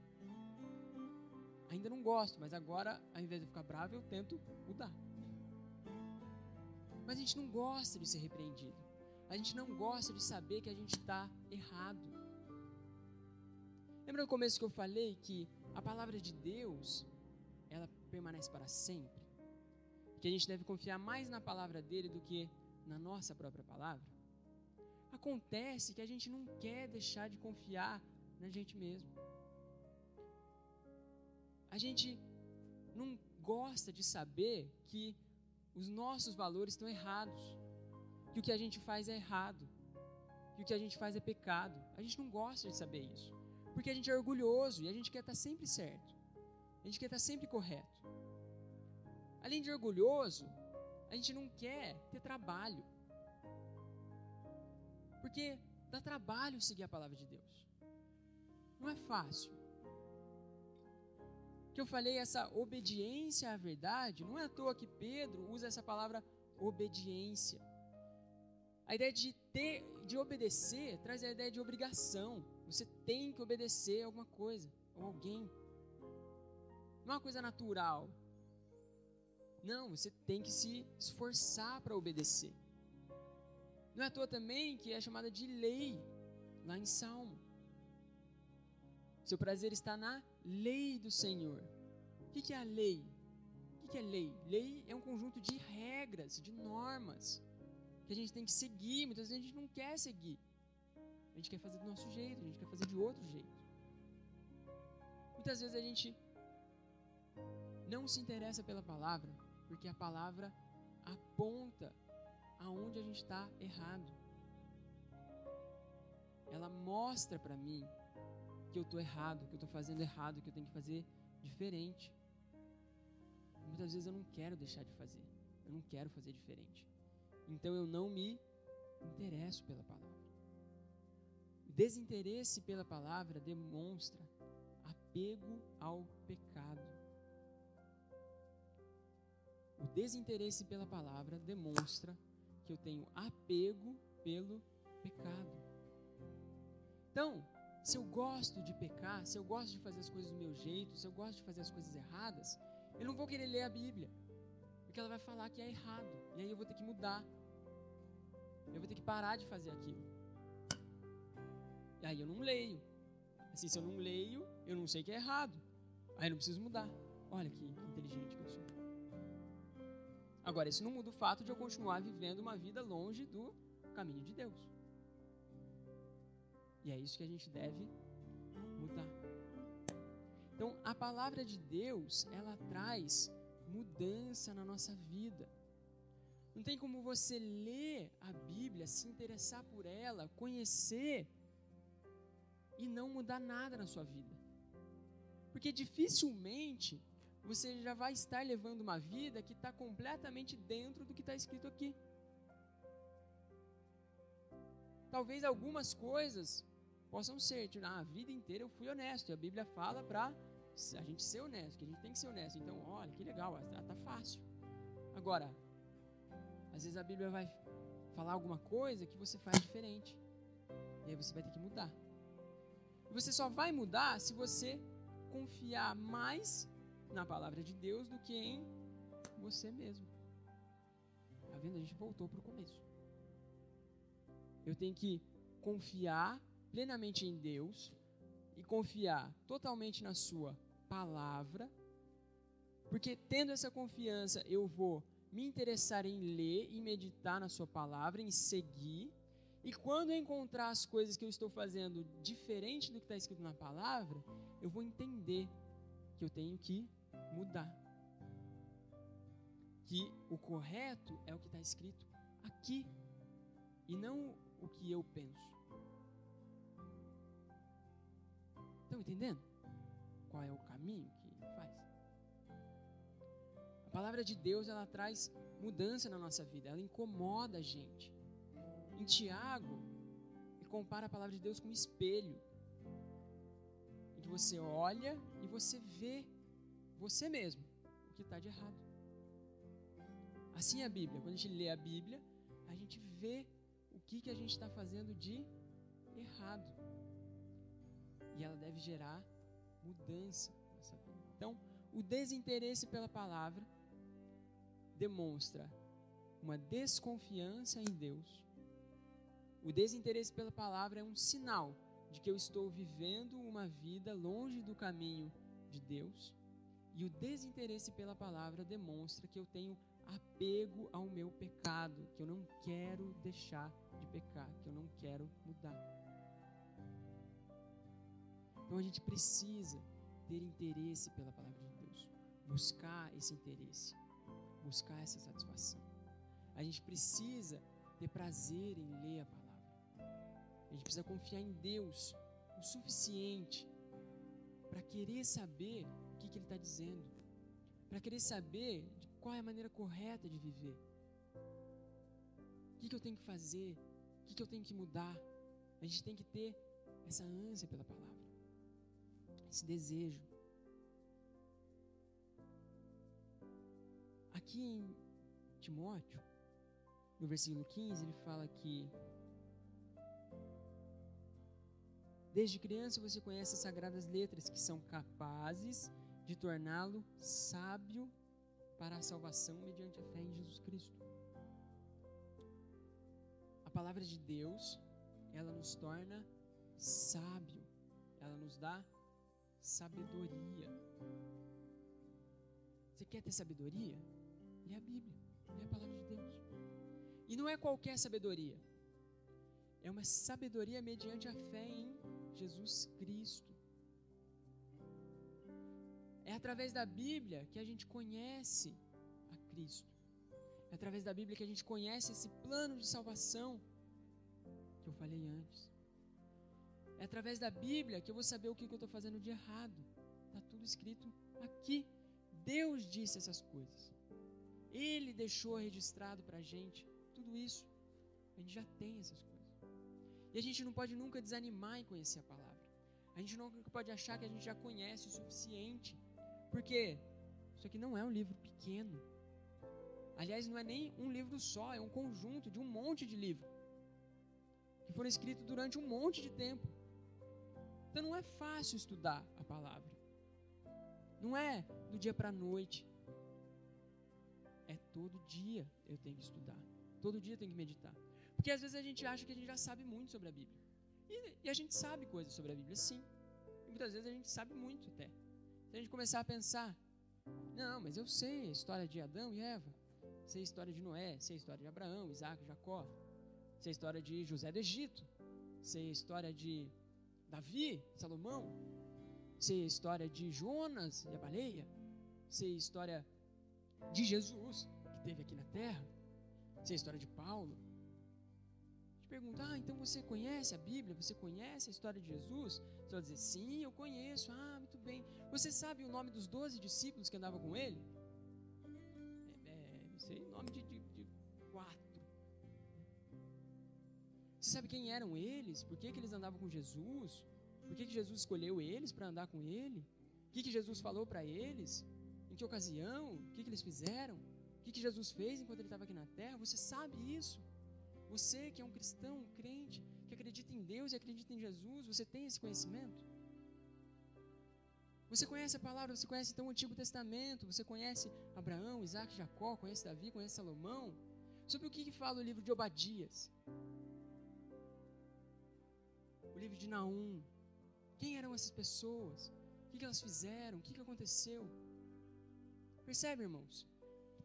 Ainda não gosto, mas agora, ao invés de ficar bravo, eu tento mudar. Mas a gente não gosta de ser repreendido. A gente não gosta de saber que a gente está errado. Lembra no começo que eu falei que a palavra de Deus, ela permanece para sempre? Que a gente deve confiar mais na palavra dele do que na nossa própria palavra? Acontece que a gente não quer deixar de confiar na gente mesmo. A gente não gosta de saber que os nossos valores estão errados, que o que a gente faz é errado, que o que a gente faz é pecado. A gente não gosta de saber isso, porque a gente é orgulhoso e a gente quer estar sempre certo, a gente quer estar sempre correto. Além de orgulhoso, a gente não quer ter trabalho, porque dá trabalho seguir a palavra de Deus, não é fácil. Que eu falei, essa obediência à verdade, não é à toa que Pedro usa essa palavra obediência. A ideia de obedecer traz a ideia de obrigação. Você tem que obedecer a alguma coisa, ou alguém. Não é uma coisa natural. Não, você tem que se esforçar para obedecer. Não é à toa também que é chamada de lei, lá em Salmo. Seu prazer está na lei do Senhor. O que é a lei? O que é lei? Lei é um conjunto de regras, de normas, que a gente tem que seguir. Muitas vezes a gente não quer seguir. A gente quer fazer do nosso jeito, a gente quer fazer de outro jeito. Muitas vezes a gente não se interessa pela palavra, porque a palavra aponta aonde a gente está errado. Ela mostra para mim que eu estou errado, que eu estou fazendo errado, que eu tenho que fazer diferente. Muitas vezes eu não quero deixar de fazer, eu não quero fazer diferente. Então eu não me interesso pela palavra. O desinteresse pela palavra demonstra apego ao pecado. O desinteresse pela palavra demonstra que eu tenho apego pelo pecado. Então, se eu gosto de pecar, se eu gosto de fazer as coisas do meu jeito, se eu gosto de fazer as coisas erradas, eu não vou querer ler a Bíblia, porque ela vai falar que é errado, e aí eu vou ter que mudar, eu vou ter que parar de fazer aquilo. E aí eu não leio. Assim, se eu não leio, eu não sei que é errado, aí eu não preciso mudar. Olha que inteligente que eu sou. Agora, isso não muda o fato de eu continuar vivendo uma vida longe do caminho de Deus. E é isso que a gente deve mudar. Então, a palavra de Deus, ela traz mudança na nossa vida. Não tem como você ler a Bíblia, se interessar por ela, conhecer e não mudar nada na sua vida. Porque dificilmente você já vai estar levando uma vida que está completamente dentro do que está escrito aqui. Talvez algumas coisas possam ser, a vida inteira eu fui honesto, e a Bíblia fala para a gente ser honesto, que a gente tem que ser honesto. Então, olha, que legal, está fácil. Agora, às vezes a Bíblia vai falar alguma coisa que você faz diferente, e aí você vai ter que mudar. E você só vai mudar se você confiar mais na palavra de Deus do que em você mesmo. Tá vendo? A gente voltou para o começo. Eu tenho que confiar plenamente em Deus e confiar totalmente na sua palavra, porque tendo essa confiança eu vou me interessar em ler e meditar na sua palavra, em seguir, e quando eu encontrar as coisas que eu estou fazendo diferente do que está escrito na palavra, eu vou entender que eu tenho que mudar, que o correto é o que está escrito aqui e não o que eu penso. Estão entendendo qual é o caminho que faz? A palavra de Deus, ela traz mudança na nossa vida, ela incomoda a gente. Em Tiago, ele compara a palavra de Deus com um espelho, em que você olha e você vê você mesmo o que está de errado. Assim é a Bíblia. Quando a gente lê a Bíblia, a gente vê o que a gente está fazendo de errado. E ela deve gerar mudança nessa vida. Então, o desinteresse pela palavra demonstra uma desconfiança em Deus. O desinteresse pela palavra é um sinal de que eu estou vivendo uma vida longe do caminho de Deus. E o desinteresse pela palavra demonstra que eu tenho apego ao meu pecado, que eu não quero deixar de pecar, que eu não quero mudar. Então a gente precisa ter interesse pela palavra de Deus, buscar esse interesse, buscar essa satisfação. A gente precisa ter prazer em ler a palavra. A gente precisa confiar em Deus o suficiente para querer saber o que Ele está dizendo, para querer saber de qual é a maneira correta de viver, o que eu tenho que fazer, o que eu tenho que mudar. A gente tem que ter essa ânsia pela palavra, esse desejo. Aqui em Timóteo, no versículo 15, ele fala que desde criança você conhece as sagradas letras que são capazes de torná-lo sábio para a salvação mediante a fé em Jesus Cristo. A palavra de Deus, ela nos torna sábio, ela nos dá sabedoria. Você quer ter sabedoria? Lê a Bíblia, lê a palavra de Deus. E não é qualquer sabedoria, é uma sabedoria mediante a fé em Jesus Cristo. É através da Bíblia que a gente conhece a Cristo. É através da Bíblia que a gente conhece esse plano de salvação que eu falei antes. É através da Bíblia que eu vou saber o que eu estou fazendo de errado. Está tudo escrito aqui. Deus disse essas coisas. Ele deixou registrado para a gente tudo isso. A gente já tem essas coisas. E a gente não pode nunca desanimar em conhecer a palavra. A gente nunca pode achar que a gente já conhece o suficiente. Porque isso aqui não é um livro pequeno. Aliás, não é nem um livro só, é um conjunto de um monte de livros que foram escritos durante um monte de tempo. Então não é fácil estudar a palavra. Não é do dia para a noite. É todo dia eu tenho que estudar. Todo dia eu tenho que meditar. Porque às vezes a gente acha que a gente já sabe muito sobre a Bíblia. E a gente sabe coisas sobre a Bíblia, sim. E muitas vezes a gente sabe muito até. Se a gente começar a pensar, não, mas eu sei a história de Adão e Eva, sei a história de Noé, sei a história de Abraão, Isaac, Jacó, sei a história de José do Egito, sei a história de Davi, Salomão, sei a história de Jonas e a baleia, sei a história de Jesus, que esteve aqui na terra, sei a história de Paulo. Te pergunta, então você conhece a Bíblia? Você conhece a história de Jesus? Você vai dizer, sim, eu conheço. Muito bem. Você sabe o nome dos 12 discípulos que andavam com ele? Sei o nome de 4. Você sabe quem eram eles? Por que eles andavam com Jesus? Por que Jesus escolheu eles para andar com ele? O que Jesus falou para eles? Em que ocasião? O que eles fizeram? O que Jesus fez enquanto ele estava aqui na terra? Você sabe isso? Você que é um cristão, um crente, que acredita em Deus e acredita em Jesus, você tem esse conhecimento? Você conhece a palavra, você conhece então o Antigo Testamento, você conhece Abraão, Isaac, Jacó, conhece Davi, conhece Salomão? Sobre o que fala o livro de Obadias? O livro de Naum? Quem eram essas pessoas? O que elas fizeram? O que aconteceu? Percebe, irmãos?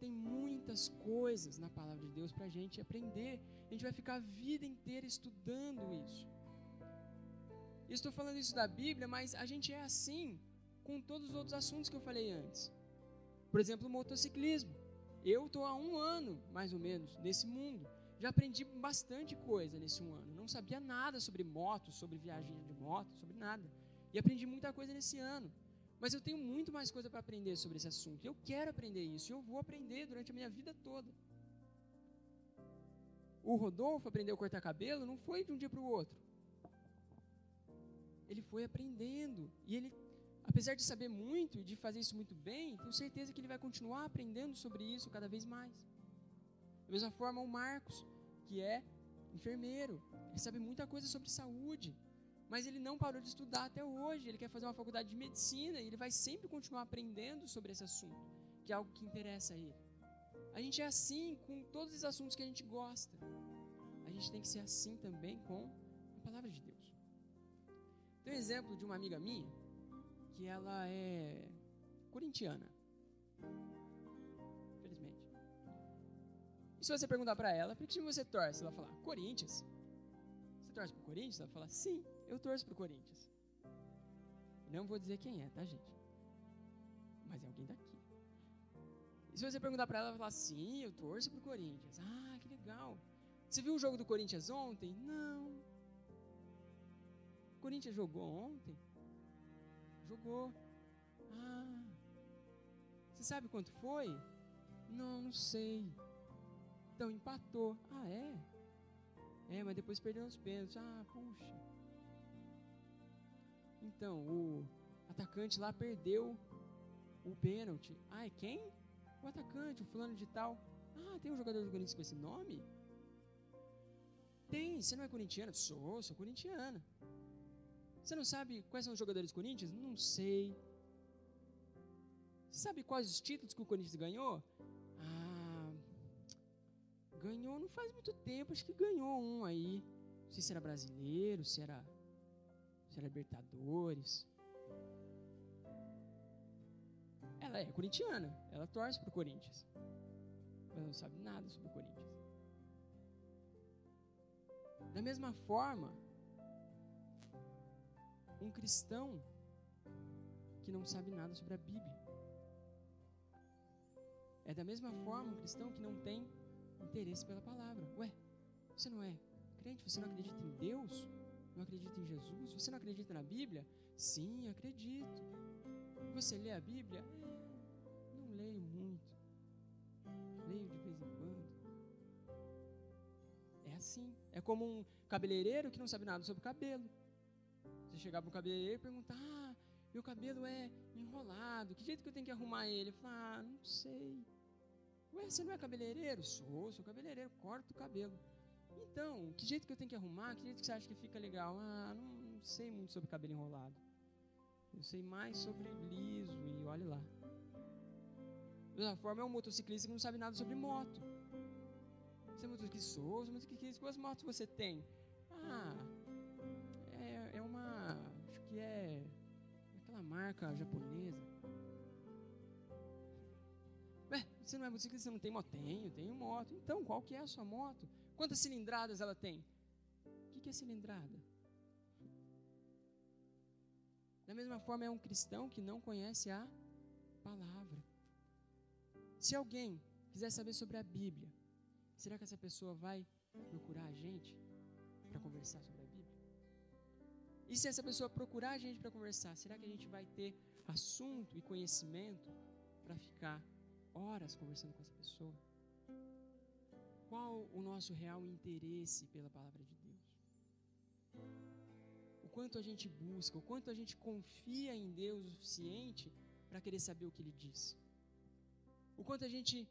Tem muitas coisas na palavra de Deus para a gente aprender. A gente vai ficar a vida inteira estudando isso. Eu estou falando isso da Bíblia, mas a gente é assim com todos os outros assuntos que eu falei antes. Por exemplo, o motociclismo. Eu estou há 1 ano, mais ou menos, nesse mundo. Já aprendi bastante coisa nesse 1 ano. Não sabia nada sobre moto, sobre viagem de moto, sobre nada. E aprendi muita coisa nesse ano. Mas eu tenho muito mais coisa para aprender sobre esse assunto. Eu quero aprender isso. E eu vou aprender durante a minha vida toda. O Rodolfo aprendeu a cortar cabelo, não foi de um dia para o outro. Ele foi aprendendo. E ele, apesar de saber muito e de fazer isso muito bem, tenho certeza que ele vai continuar aprendendo sobre isso cada vez mais. Da mesma forma, o Marcos, que é enfermeiro. Ele sabe muita coisa sobre saúde. Mas ele não parou de estudar até hoje. Ele quer fazer uma faculdade de medicina e ele vai sempre continuar aprendendo sobre esse assunto, que é algo que interessa a ele. A gente é assim com todos os assuntos que a gente gosta. A gente tem que ser assim também com a palavra de Deus. Tem um exemplo de uma amiga minha, que ela é corintiana. Infelizmente. E se você perguntar para ela, para que time você torce? Ela vai falar, Corinthians. Você torce pro Corinthians? Ela vai falar, sim, eu torço pro Corinthians. Não vou dizer quem é, tá, gente? Mas é alguém daqui. E se você perguntar para ela, ela vai falar, sim, eu torço pro Corinthians. Ah, que legal. Você viu o jogo do Corinthians ontem? Não. O Corinthians jogou ontem? Jogou. Ah. Você sabe quanto foi? Não, não sei. Então, empatou. Ah, é? É, mas depois perdeu os pênaltis. Ah, puxa. Então, o atacante lá perdeu o pênalti. Ah, é quem? O atacante, o fulano de tal. Ah, tem um jogador do Corinthians com esse nome? Tem. Você não é corintiana? Sou corintiana. Você não sabe quais são os jogadores do Corinthians? Não sei. Você sabe quais os títulos que o Corinthians ganhou? Ah, ganhou não faz muito tempo, acho que ganhou um aí. Não sei se era brasileiro, se era Libertadores. Ela é corintiana, ela torce pro Corinthians. Ela não sabe nada sobre o Corinthians. Da mesma forma, um cristão que não sabe nada sobre a Bíblia. É da mesma forma um cristão que não tem interesse pela palavra. Ué, você não é crente? Você não acredita em Deus? Não acredita em Jesus? Você não acredita na Bíblia? Sim, acredito. Você lê a Bíblia? Não leio muito. Leio de vez em quando. É assim. É como um cabeleireiro que não sabe nada sobre cabelo. Você chegar para um cabeleireiro e perguntar, meu cabelo é enrolado, que jeito que eu tenho que arrumar ele? Ele fala, não sei. Ué, você não é cabeleireiro? Sou cabeleireiro, corto o cabelo. Então, que jeito que eu tenho que arrumar? Que jeito que você acha que fica legal? Não sei muito sobre cabelo enrolado. Eu sei mais sobre liso e olhe lá. Da mesma forma, é um motociclista que não sabe nada sobre moto. Você é motociclista? Sou motociclista. Quantas motos você tem? É uma... Acho que é aquela marca japonesa. Ué, você não é motociclista, você não tem moto? Tenho moto. Então, qual que é a sua moto? Quantas cilindradas ela tem? O que é cilindrada? Da mesma forma, é um cristão que não conhece a palavra. Se alguém quiser saber sobre a Bíblia, será que essa pessoa vai procurar a gente para conversar sobre a Bíblia? E se essa pessoa procurar a gente para conversar, será que a gente vai ter assunto e conhecimento para ficar horas conversando com essa pessoa? Qual o nosso real interesse pela palavra de Deus? O quanto a gente busca, o quanto a gente confia em Deus o suficiente para querer saber o que Ele diz? O quanto a gente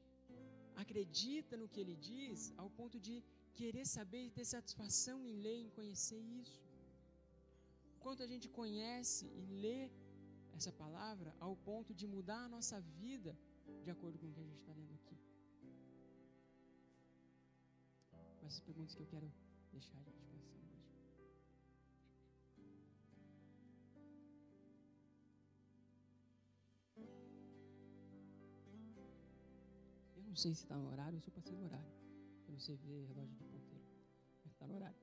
acredita no que Ele diz ao ponto de querer saber e ter satisfação em ler, em conhecer isso? O quanto a gente conhece e lê essa palavra ao ponto de mudar a nossa vida de acordo com o que a gente está lendo aqui? Essas perguntas que eu quero deixar a gente pensando hoje. Eu não sei se está no horário ou se eu passei no horário. Eu não sei ver relógio de ponteiro. Mas está no horário.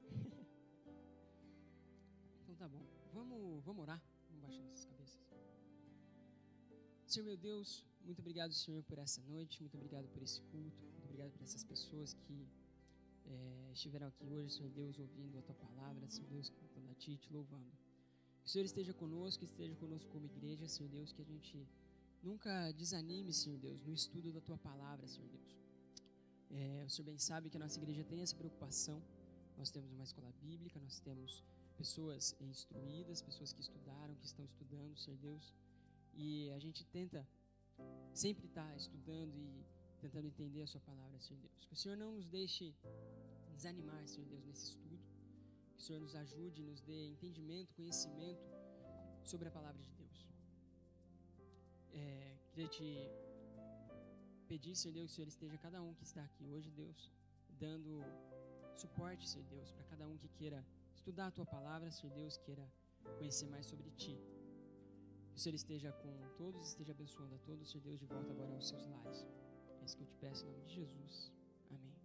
Então tá bom. Vamos orar. Vamos baixar nossas cabeças. Senhor meu Deus, muito obrigado, Senhor, por essa noite. Muito obrigado por esse culto. Muito obrigado por essas pessoas que estiveram aqui hoje, Senhor Deus, ouvindo a Tua palavra, Senhor Deus, cantando a Ti, Te louvando. Que o Senhor esteja conosco como igreja, Senhor Deus, que a gente nunca desanime, Senhor Deus, no estudo da Tua palavra, Senhor Deus. O Senhor bem sabe que a nossa igreja tem essa preocupação. Nós temos uma escola bíblica, nós temos pessoas instruídas, pessoas que estudaram, que estão estudando, Senhor Deus. E a gente tenta sempre estar estudando e tentando entender a Sua palavra, Senhor Deus. Que o Senhor não nos deixe desanimar, Senhor Deus, nesse estudo. Que o Senhor nos ajude, nos dê entendimento, conhecimento sobre a palavra de Deus. Queria te pedir, Senhor Deus, que o Senhor esteja cada um que está aqui hoje, Deus, dando suporte, Senhor Deus, para cada um que queira estudar a Tua palavra, Senhor Deus, queira conhecer mais sobre Ti. Que o Senhor esteja com todos, esteja abençoando a todos, Senhor Deus, de volta agora aos seus lares. É isso que eu te peço em nome de Jesus. Amém.